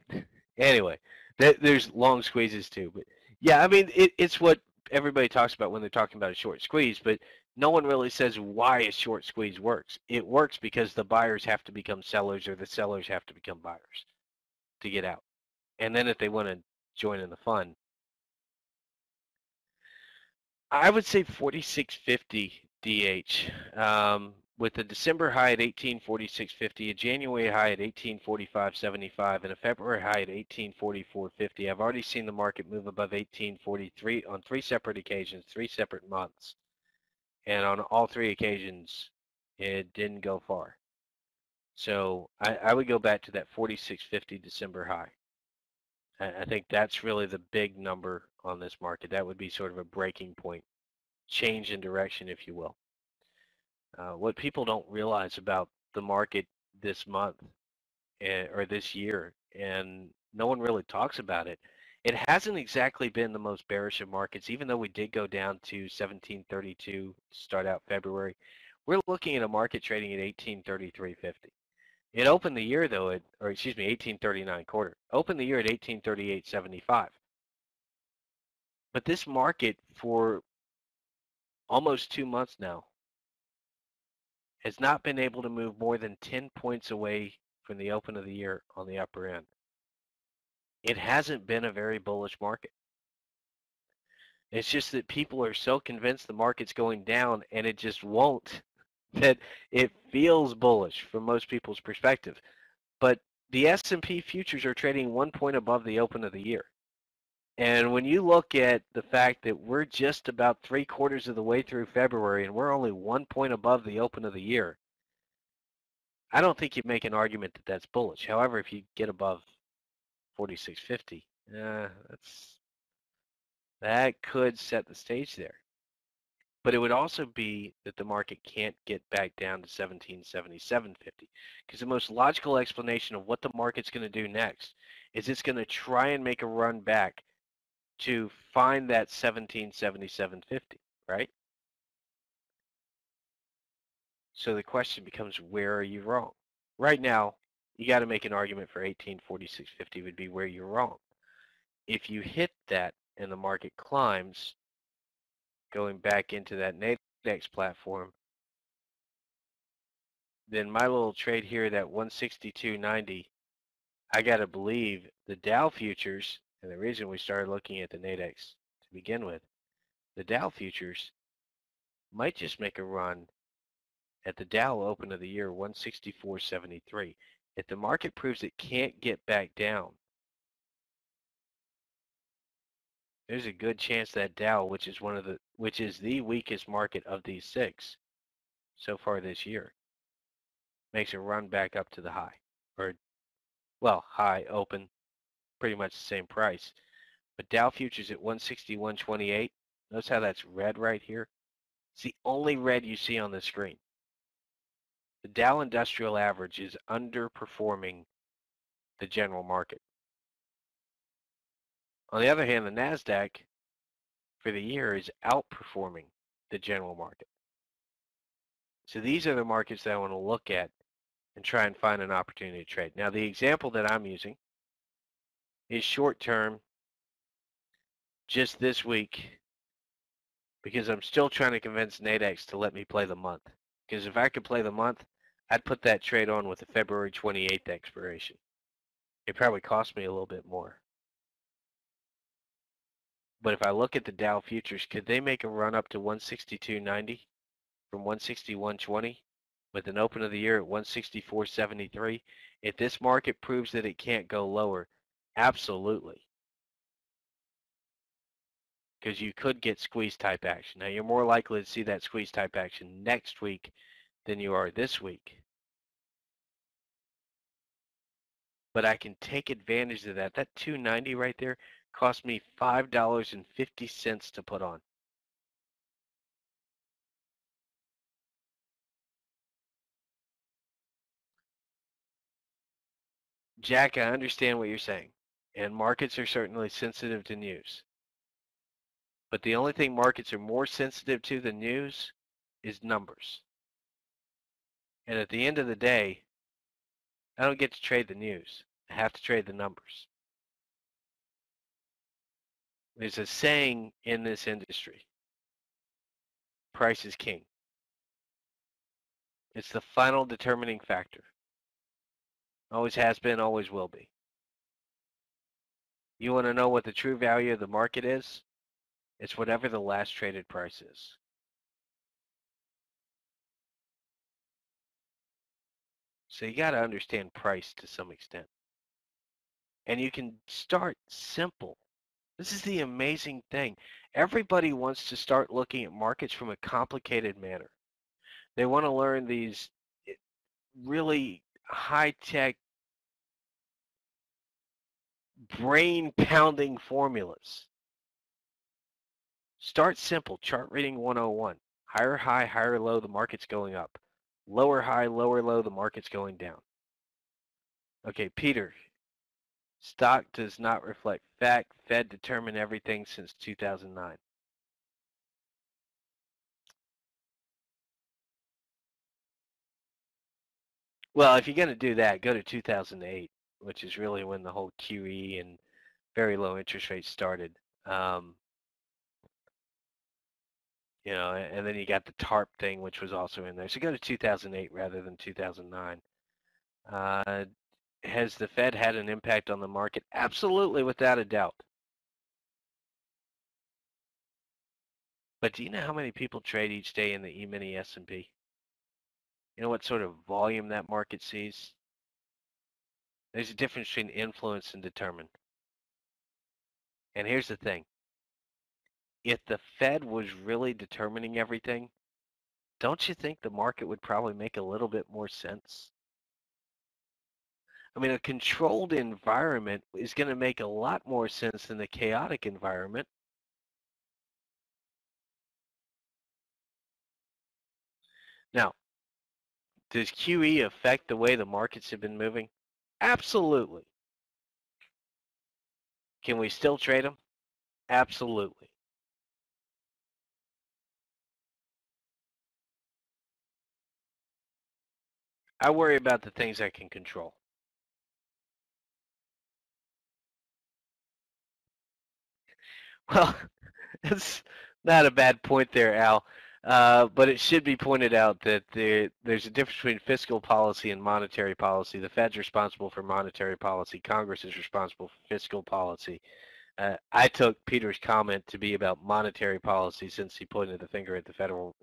Speaker 1: anyway, there's long squeezes too, but yeah, I mean it's what everybody talks about when they're talking about a short squeeze, but no one really says why a short squeeze works. It works because the buyers have to become sellers or the sellers have to become buyers to get out. And then if they want to join in the fun, I would say 46.50 DH. With the December high at 1846.50, a January high at 1845.75, and a February high at 1844.50. I've already seen the market move above 1843 on three separate occasions, 3 separate months. And on all three occasions, it didn't go far. So I would go back to that 46.50 December high. I think that's really the big number on this market. That would be sort of a breaking point, change in direction, if you will. What people don't realize about the market this month or this year, and no one really talks about it, It hasn't exactly been the most bearish of markets, even though we did go down to 1732 to start out February. We're looking at a market trading at 1833.50. It opened the year though at, or excuse me, 1839 quarter. Opened the year at 1838.75. But this market for almost 2 months now has not been able to move more than 10 points away from the open of the year on the upper end. It hasn't been a very bullish market. It's just that people are so convinced the market's going down and it just won't, that it feels bullish from most people's perspective. But the S&P futures are trading 1 point above the open of the year. And when you look at the fact that we're just about 3/4 of the way through February and we're only 1 point above the open of the year, I don't think you'd make an argument that that's bullish. However, if you get above 46.50, that could set the stage there. But it would also be that the market can't get back down to 1777.50, because the most logical explanation of what the market's going to do next is it's going to try and make a run back to find that 1777.50, right? So the question becomes, where are you wrong? Right now, you got to make an argument for 1846.50 would be where you're wrong. If you hit that and the market climbs, going back into that Nadex platform, then my little trade here, that 162.90, I got to believe the Dow futures, and the reason we started looking at the Nadex to begin with, the Dow futures might just make a run at the Dow open of the year 164.73. If the market proves it can't get back down, there's a good chance that Dow, which is the weakest market of these six so far this year, makes a run back up to the high, or well, high, open, pretty much the same price. But Dow futures at 161.28. Notice how that's red right here? It's the only red you see on the screen. The Dow Industrial Average is underperforming the general market. On the other hand, the NASDAQ for the year is outperforming the general market. So these are the markets that I want to look at and try and find an opportunity to trade. Now, the example that I'm using is short term, just this week, because I'm still trying to convince Nadex to let me play the month. Because if I could play the month, I'd put that trade on with the February 28th expiration. It probably cost me a little bit more. But if I look at the Dow futures, could they make a run up to 162.90 from 161.20 with an open of the year at 164.73? If this market proves that it can't go lower, absolutely. Because you could get squeeze type action. Now, you're more likely to see that squeeze type action next week than you are this week. But I can take advantage of that. That 290 right there cost me $5.50 to put on. Jack, I understand what you're saying, and markets are certainly sensitive to news. But the only thing markets are more sensitive to than news is numbers. And at the end of the day, I don't get to trade the news. I have to trade the numbers. There's a saying in this industry, price is king. It's the final determining factor. Always has been, always will be. You want to know what the true value of the market is? It's whatever the last traded price is. So you got to understand price to some extent. And you can start simple. This is the amazing thing. Everybody wants to start looking at markets from a complicated manner. They want to learn these really high-tech, brain-pounding formulas. Start simple. Chart reading 101. Higher high, higher low, the market's going up. Lower high, lower low, the market's going down. Okay, Peter Stock does not reflect fact. Fed determined everything since 2009. Well, if you're going to do that, go to 2008, which is really when the whole QE and very low interest rates started. Um, and then you got the TARP thing, which was also in there. So go to 2008 rather than 2009. Has the Fed had an impact on the market? Absolutely, without a doubt. But do you know how many people trade each day in the E-mini S&P? You know what sort of volume that market sees? There's a difference between influence and determine. And here's the thing. If the Fed was really determining everything, don't you think the market would probably make a little bit more sense? I mean, a controlled environment is going to make a lot more sense than a chaotic environment. Now, does QE affect the way the markets have been moving? Absolutely. Can we still trade them? Absolutely. I worry about the things I can control. Well, it's not a bad point there, Al. But it should be pointed out that there's a difference between fiscal policy and monetary policy. The Fed's responsible for monetary policy. Congress is responsible for fiscal policy. I took Peter's comment to be about monetary policy since he pointed the finger at the federal.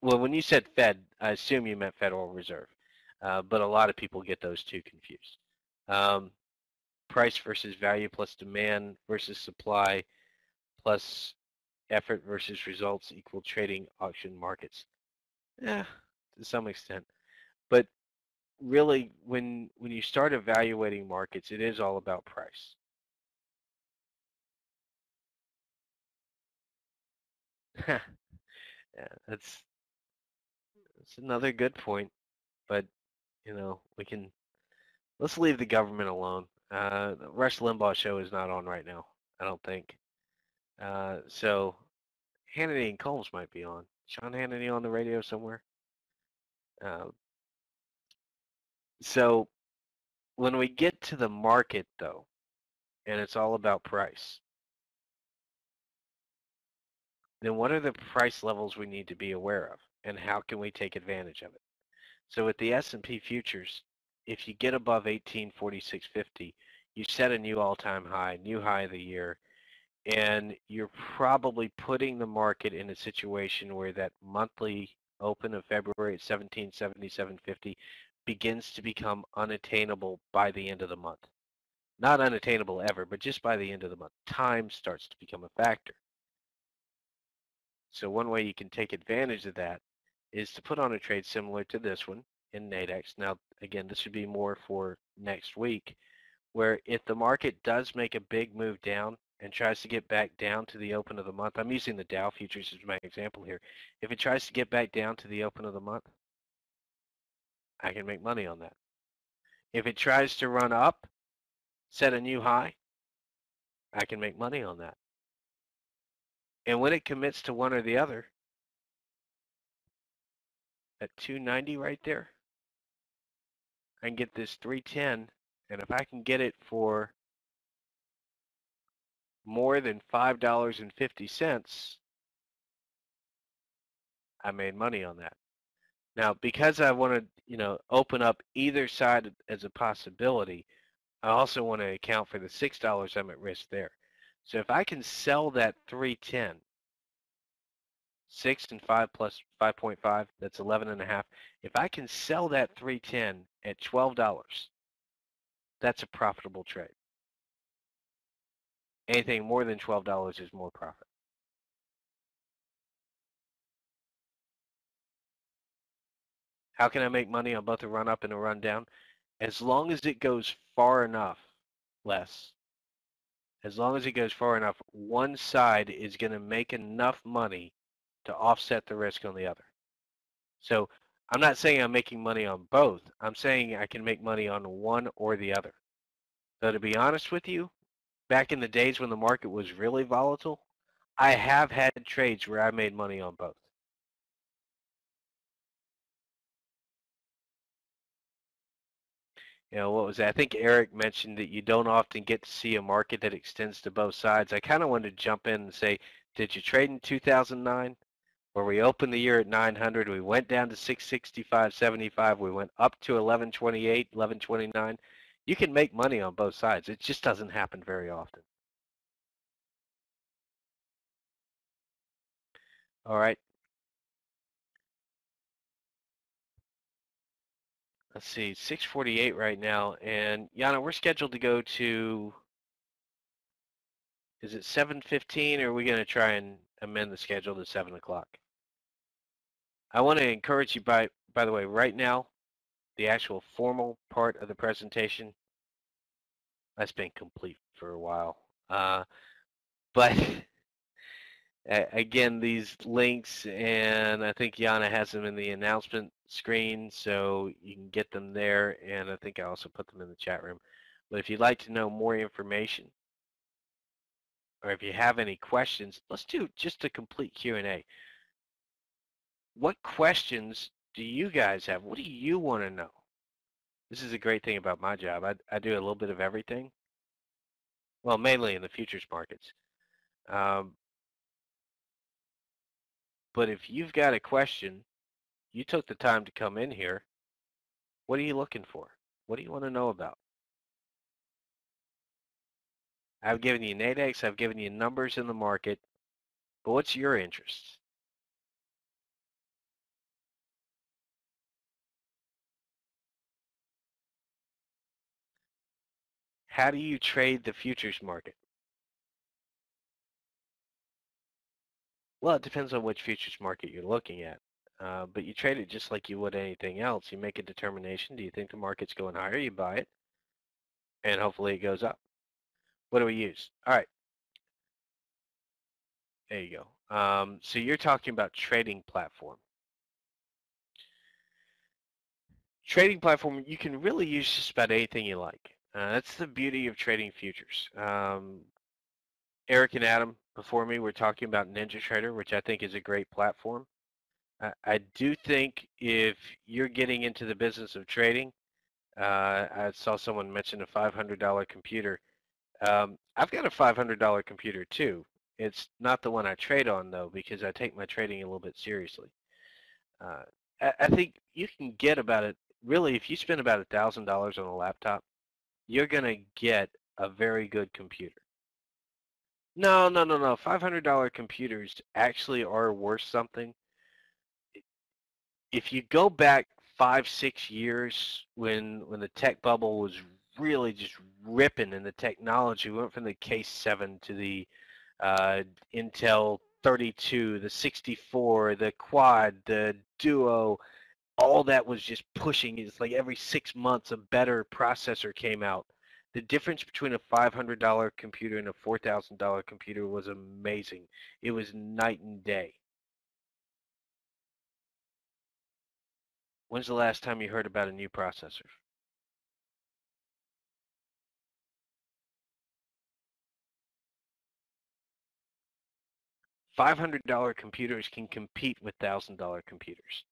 Speaker 1: Well, when you said Fed, I assume you meant Federal Reserve. But a lot of people get those two confused. Um, price versus value plus demand versus supply plus effort versus results equal trading auction markets. Yeah, to some extent. But really, when you start evaluating markets, it is all about price. Yeah, that's another good point. But we can let's leave the government alone. The Rush Limbaugh show is not on right now. I don't think. So Hannity and Combs might be on. Sean Hannity on the radio somewhere. Uh, so when we get to the market, though, and it's all about price, then what are the price levels we need to be aware of, and how can we take advantage of it? So with the S&P futures, if you get above 1846.50, you set a new all-time high, new high of the year, and you're probably putting the market in a situation where that monthly open of February at 1777.50 begins to become unattainable by the end of the month. Not unattainable ever, but just by the end of the month. Time starts to become a factor. So one way you can take advantage of that is to put on a trade similar to this one in Nadex. Now, again, this would be more for next week, where if the market does make a big move down and tries to get back down to the open of the month, I'm using the Dow futures as my example here. If it tries to get back down to the open of the month, I can make money on that. If it tries to run up, set a new high, I can make money on that. And when it commits to one or the other, at 290 right there, I can get this 310, and if I can get it for more than $5.50, I made money on that. Now, because I want to, open up either side as a possibility, I also want to account for the $6 I'm at risk there. So if I can sell that 310, 6 and 5 plus 5.5, that's 11 and a half. If I can sell that 310 at $12, that's a profitable trade. Anything more than $12 is more profit. How can I make money on both a run up and a run down? As long as it goes far enough, less. As long as it goes far enough, one side is going to make enough money to offset the risk on the other. So I'm not saying I'm making money on both. I'm saying I can make money on one or the other. So to be honest with you, back in the days when the market was really volatile, I have had trades where I made money on both. You know, what was that? I think Eric mentioned that you don't often get to see a market that extends to both sides. I kind of wanted to jump in and say, did you trade in 2009? Where we opened the year at 900, we went down to 665.75, we went up to 1128, 1129. You can make money on both sides. It just doesn't happen very often. All right. Let's see, 648 right now, and Yana, we're scheduled to go to, is it 7:15, or are we going to try and amend the schedule to 7 o'clock? I want to encourage you, by the way, right now, the actual formal part of the presentation, that's been complete for a while. But again, these links, and I think Yana has them in the announcement screen, so you can get them there, and I think I also put them in the chat room. But if you'd like to know more information, or if you have any questions, let's do just a complete Q&A. What questions do you guys have? What do you want to know? This is a great thing about my job. I do a little bit of everything. Well, mainly in the futures markets. But if you've got a question, you took the time to come in here. What are you looking for? What do you want to know about? I've given you Nadex. I've given you numbers in the market. But what's your interest? How do you trade the futures market? Well, it depends on which futures market you're looking at. But you trade it just like you would anything else. You make a determination. Do you think the market's going higher? You buy it, and hopefully it goes up. What do we use? All right, there you go. So you're talking about trading platform. Trading platform, you can really use just about anything you like. That's the beauty of trading futures. Eric and Adam before me were talking about NinjaTrader, which I think is a great platform. I do think if you're getting into the business of trading, I saw someone mention a $500 computer. I've got a $500 computer too. It's not the one I trade on though, because I take my trading a little bit seriously. Uh, I think you can get about it. Really, if you spend about $1,000 on a laptop, you're gonna get a very good computer. No, no, no, no. $500 computers actually are worth something. If you go back 5, 6 years when the tech bubble was really just ripping and the technology, we went from the Case 7 to the Intel 32, the 64, the Quad, the Duo, all that was just pushing. It's like every 6 months a better processor came out. The difference between a $500 computer and a $4,000 computer was amazing. It was night and day. When's the last time you heard about a new processor? $500 computers can compete with $1,000 computers.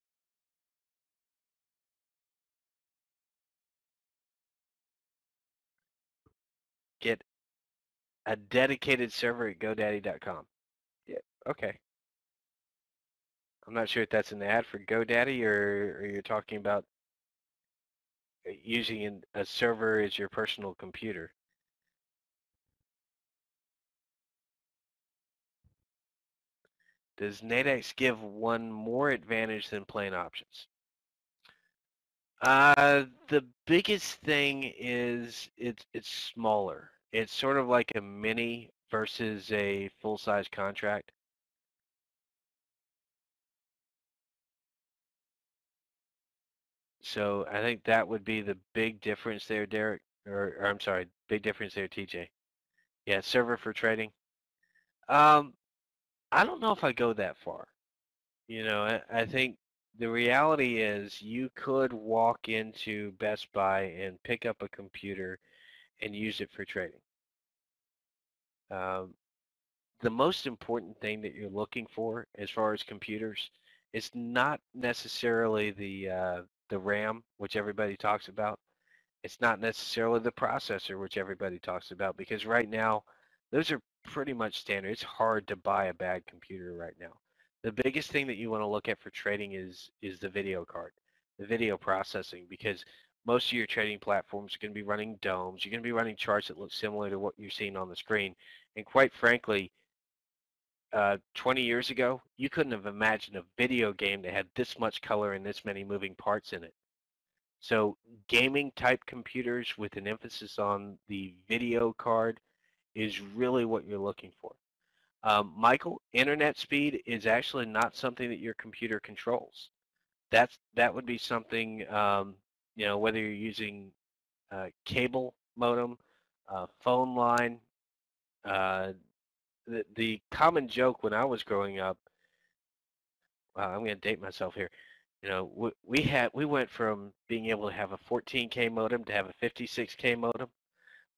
Speaker 1: Get a dedicated server at GoDaddy.com. Yeah, okay. I'm not sure if that's an ad for GoDaddy or you're talking about using a server as your personal computer. Does Nadex give one more advantage than plain options? The biggest thing is it's smaller. It's sort of like a mini versus a full-size contract. So I think that would be the big difference there, Derek, or I'm sorry, big difference there, TJ. Yeah, server for trading. Um, I don't know if I go that far. You know, I think the reality is you could walk into Best Buy and pick up a computer and use it for trading. Um, the most important thing that you're looking for as far as computers is not necessarily the RAM, which everybody talks about. It's not necessarily the processor, which everybody talks about, because right now, those are pretty much standard. It's hard to buy a bad computer right now. The biggest thing that you want to look at for trading is the video card, the video processing, because most of your trading platforms are going to be running domes. You're going to be running charts that look similar to what you're seeing on the screen. And quite frankly, 20 years ago, you couldn't have imagined a video game that had this much color and this many moving parts in it. So gaming type computers with an emphasis on the video card is really what you're looking for. Michael, internet speed is actually not something that your computer controls. That would be something, whether you're using cable modem, phone line. The common joke when I was growing up, I'm going to date myself here. We went from being able to have a 14K modem to have a 56K modem.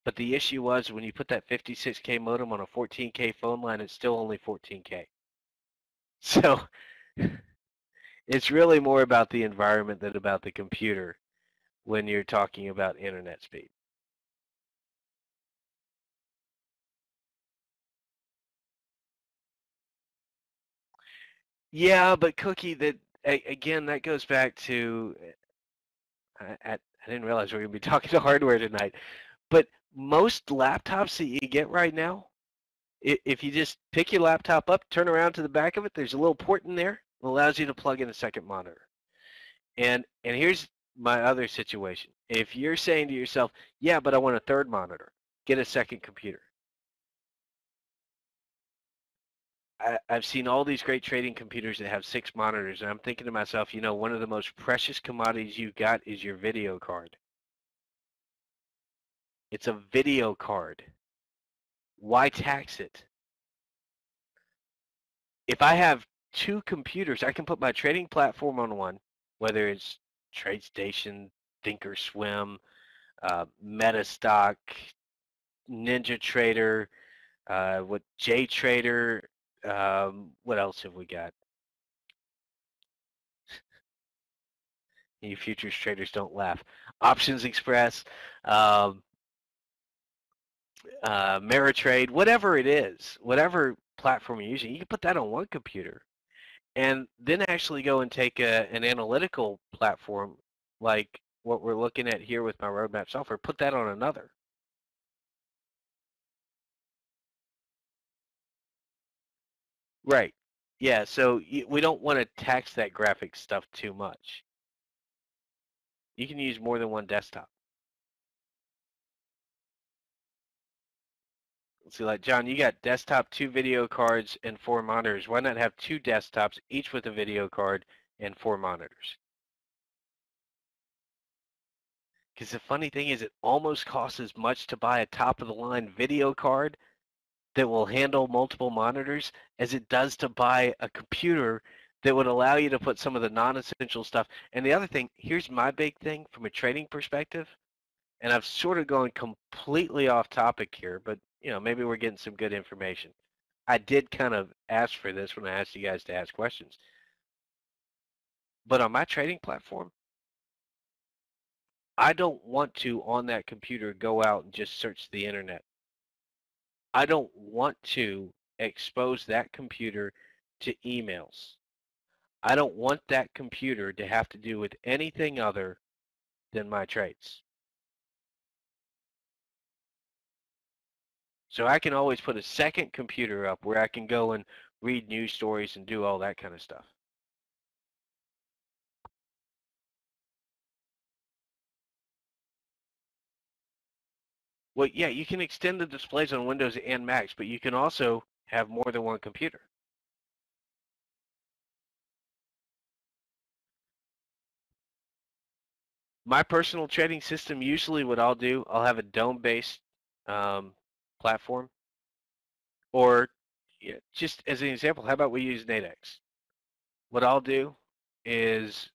Speaker 1: But the issue was when you put that 56K modem on a 14K phone line, it's still only 14K. So it's really more about the environment than about the computer when you're talking about internet speed. Yeah, but Cookie, again, that goes back to I didn't realize we were going to be talking to hardware tonight. But most laptops that you get right now, if you just pick your laptop up, turn around to the back of it, there's a little port in there that allows you to plug in a second monitor. And here's my other situation. If you're saying to yourself, yeah, but I want a third monitor, get a second computer. I've seen all these great trading computers that have 6 monitors, and I'm thinking to myself, one of the most precious commodities you got is your video card. It's a video card. Why tax it? If I have 2 computers, I can put my trading platform on one, whether it's TradeStation, Thinkorswim, Metastock, NinjaTrader, with JTrader. What else have we got? You futures traders don't laugh. Options Express, um, Meritrade, whatever it is, whatever platform you're using, you can put that on one computer and then actually go and take an analytical platform like what we're looking at here with my roadmap software, put that on another. Right. Yeah, so we don't want to tax that graphic stuff too much. You can use more than one desktop. Let's see, like John, you got desktop, 2 video cards, and 4 monitors. Why not have 2 desktops, each with a video card and 4 monitors? Because the funny thing is, it almost costs as much to buy a top-of-the-line video card that will handle multiple monitors as it does to buy a computer that would allow you to put some of the non-essential stuff. And the other thing, here's my big thing from a trading perspective, and I've sort of gone completely off topic here, but maybe we're getting some good information. I did kind of ask for this when I asked you guys to ask questions. But on my trading platform, I don't want to, on that computer, go out and just search the internet. I don't want to expose that computer to emails. I don't want that computer to have to do with anything other than my trades. So I can always put a second computer up where I can go and read news stories and do all that kind of stuff. Well, yeah, you can extend the displays on Windows and Macs, but you can also have more than one computer. My personal trading system, usually what I'll do, I'll have a dome-based platform. Or just as an example, how about we use Nadex? What I'll do is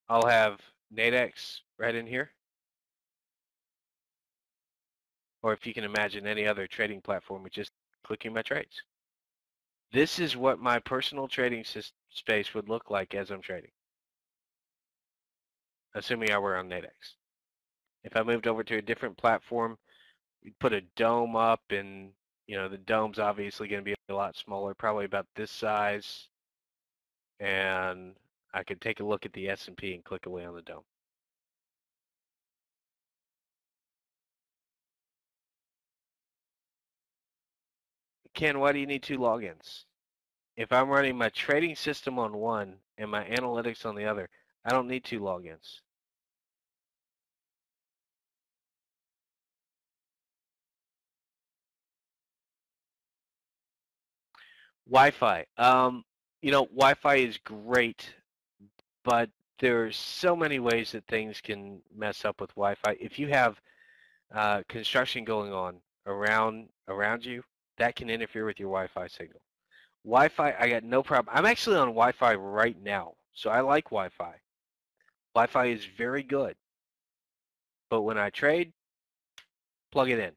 Speaker 1: I'll have Nadex right in here. or if you can imagine any other trading platform with just clicking my trades. This is what my personal trading space would look like as I'm trading, assuming I were on Nadex. If I moved over to a different platform, we'd put a dome up, and the dome's obviously going to be a lot smaller, probably about this size, and I could take a look at the S&P and click away on the dome. Ken, why do you need 2 logins? If I'm running my trading system on one and my analytics on the other, I don't need 2 logins. Wi-Fi. Wi-Fi is great, but there's so many ways that things can mess up with Wi-Fi. If you have construction going on around you, that can interfere with your Wi-Fi signal. Wi-Fi, I got no problem. I'm actually on Wi-Fi right now, so I like Wi-Fi. Wi-Fi is very good, but when I trade, plug it in.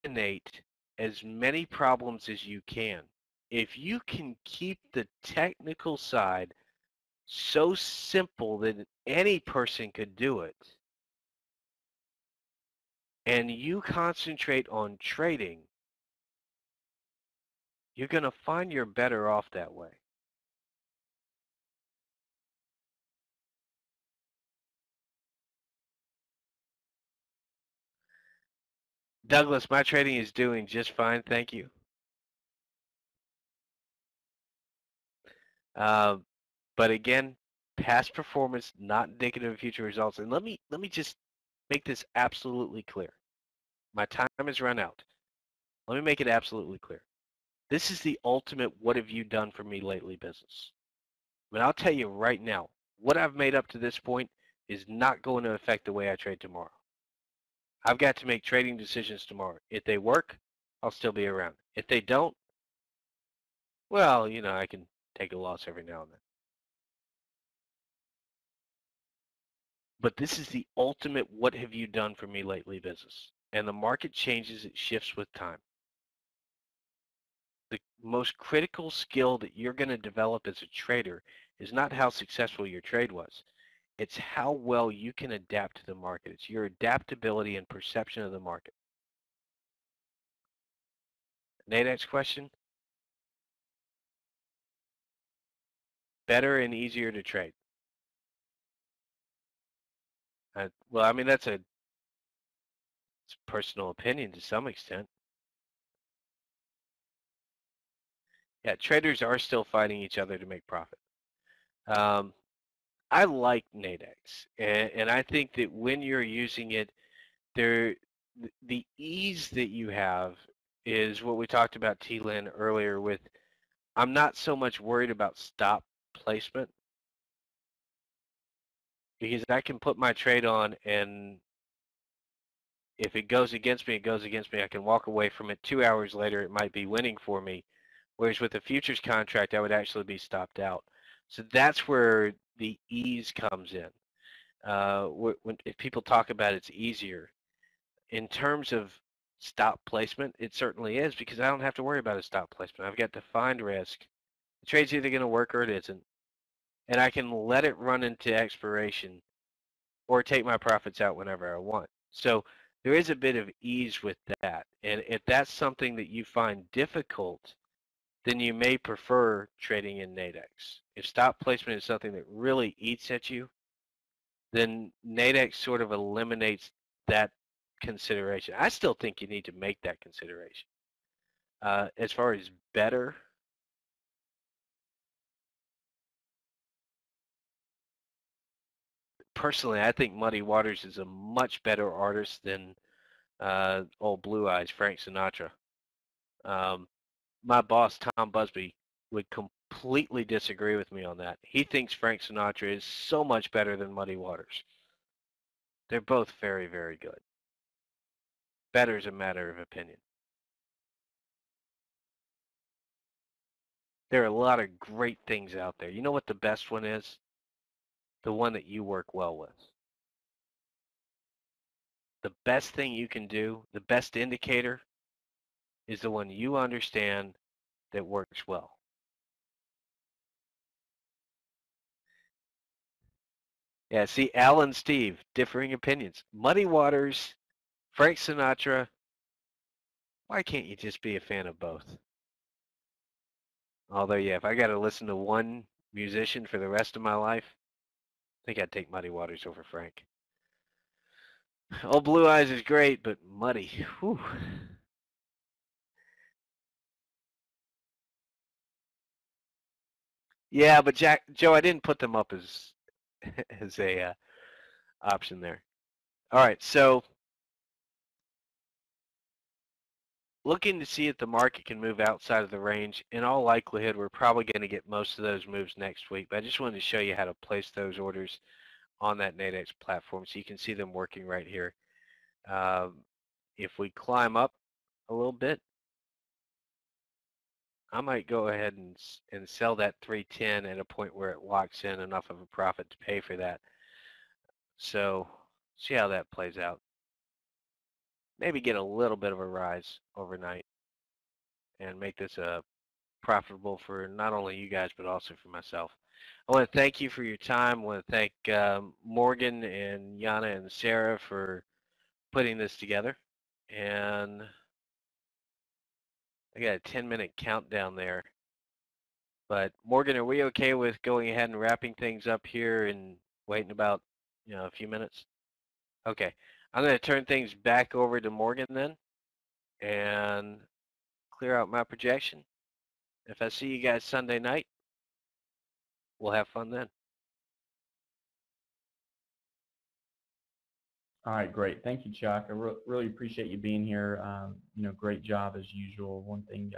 Speaker 1: Eliminate as many problems as you can. If you can keep the technical side so simple that any person could do it, and you concentrate on trading, you're going to find you're better off that way. Douglas, my trading is doing just fine, thank you. But again, past performance not indicative of future results. And let me just make this absolutely clear. My time has run out. Let me make it absolutely clear. This is the ultimate what have you done for me lately business. But I'll tell you right now, what I've made up to this point is not going to affect the way I trade tomorrow. I've got to make trading decisions tomorrow. If they work, I'll still be around. If they don't, well, I can take a loss every now and then. But this is the ultimate what have you done for me lately business. And the market changes, it shifts with time. The most critical skill that you're going to develop as a trader is not how successful your trade was. It's how well you can adapt to the market. It's your adaptability and perception of the market. Nadex question? Better and easier to trade. Well, I mean, it's a personal opinion to some extent. Yeah, traders are still fighting each other to make profit. I like Nadex, and I think that when you're using it, the ease that you have is what we talked about, T-Lin, earlier with, I'm not so much worried about stop placement because I can put my trade on, and if it goes against me, it goes against me. I can walk away from it. 2 hours later, it might be winning for me, whereas with a futures contract, I would actually be stopped out. So that's where the ease comes in. If people talk about it's easier, in terms of stop placement, it certainly is because I don't have to worry about a stop placement. I've got defined risk. The trade's either going to work or it isn't, and I can let it run into expiration or take my profits out whenever I want. So there is a bit of ease with that, and if that's something that you find difficult, then you may prefer trading in Nadex. If stop placement is something that really eats at you, then Nadex sort of eliminates that consideration. I still think you need to make that consideration. As far as better, personally, I think Muddy Waters is a much better artist than old Blue Eyes, Frank Sinatra. My boss, Tom Busby, would completely disagree with me on that. He thinks Frank Sinatra is so much better than Muddy Waters. They're both very, very good. Better is a matter of opinion. There are a lot of great things out there. You know what the best one is? The one that you work well with. the best thing you can do, the best indicator, is the one you understand that works well. Yeah, see, Al and Steve, differing opinions. Muddy Waters, Frank Sinatra, why can't you just be a fan of both? Although, yeah, if I got to listen to one musician for the rest of my life, I think I'd take Muddy Waters over Frank. Old Blue Eyes is great, but Muddy, whew. Yeah, but Joe, I didn't put them up as as a option there. All right, so looking to see if the market can move outside of the range. In all likelihood, we're probably going to get most of those moves next week, but I just wanted to show you how to place those orders on that Nadex platform so you can see them working right here. If we climb up a little bit, I might go ahead and sell that 310 at a point where it locks in enough of a profit to pay for that. So see how that plays out. Maybe get a little bit of a rise overnight and make this profitable for not only you guys but also for myself. I want to thank you for your time. I want to thank Morgan and Yana and Sarah for putting this together. And I got a 10-minute countdown there. But Morgan, are we okay with going ahead and wrapping things up here and waiting about a few minutes? Okay. I'm going to turn things back over to Morgan then and clear out my projection. If I see you guys Sunday night, we'll have fun then.
Speaker 2: All right, great. Thank you, Chuck. I really appreciate you being here. Great job as usual. One thing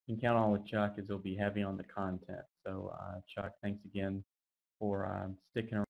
Speaker 2: you can count on with Chuck is he'll be heavy on the content. So, Chuck, thanks again for sticking around.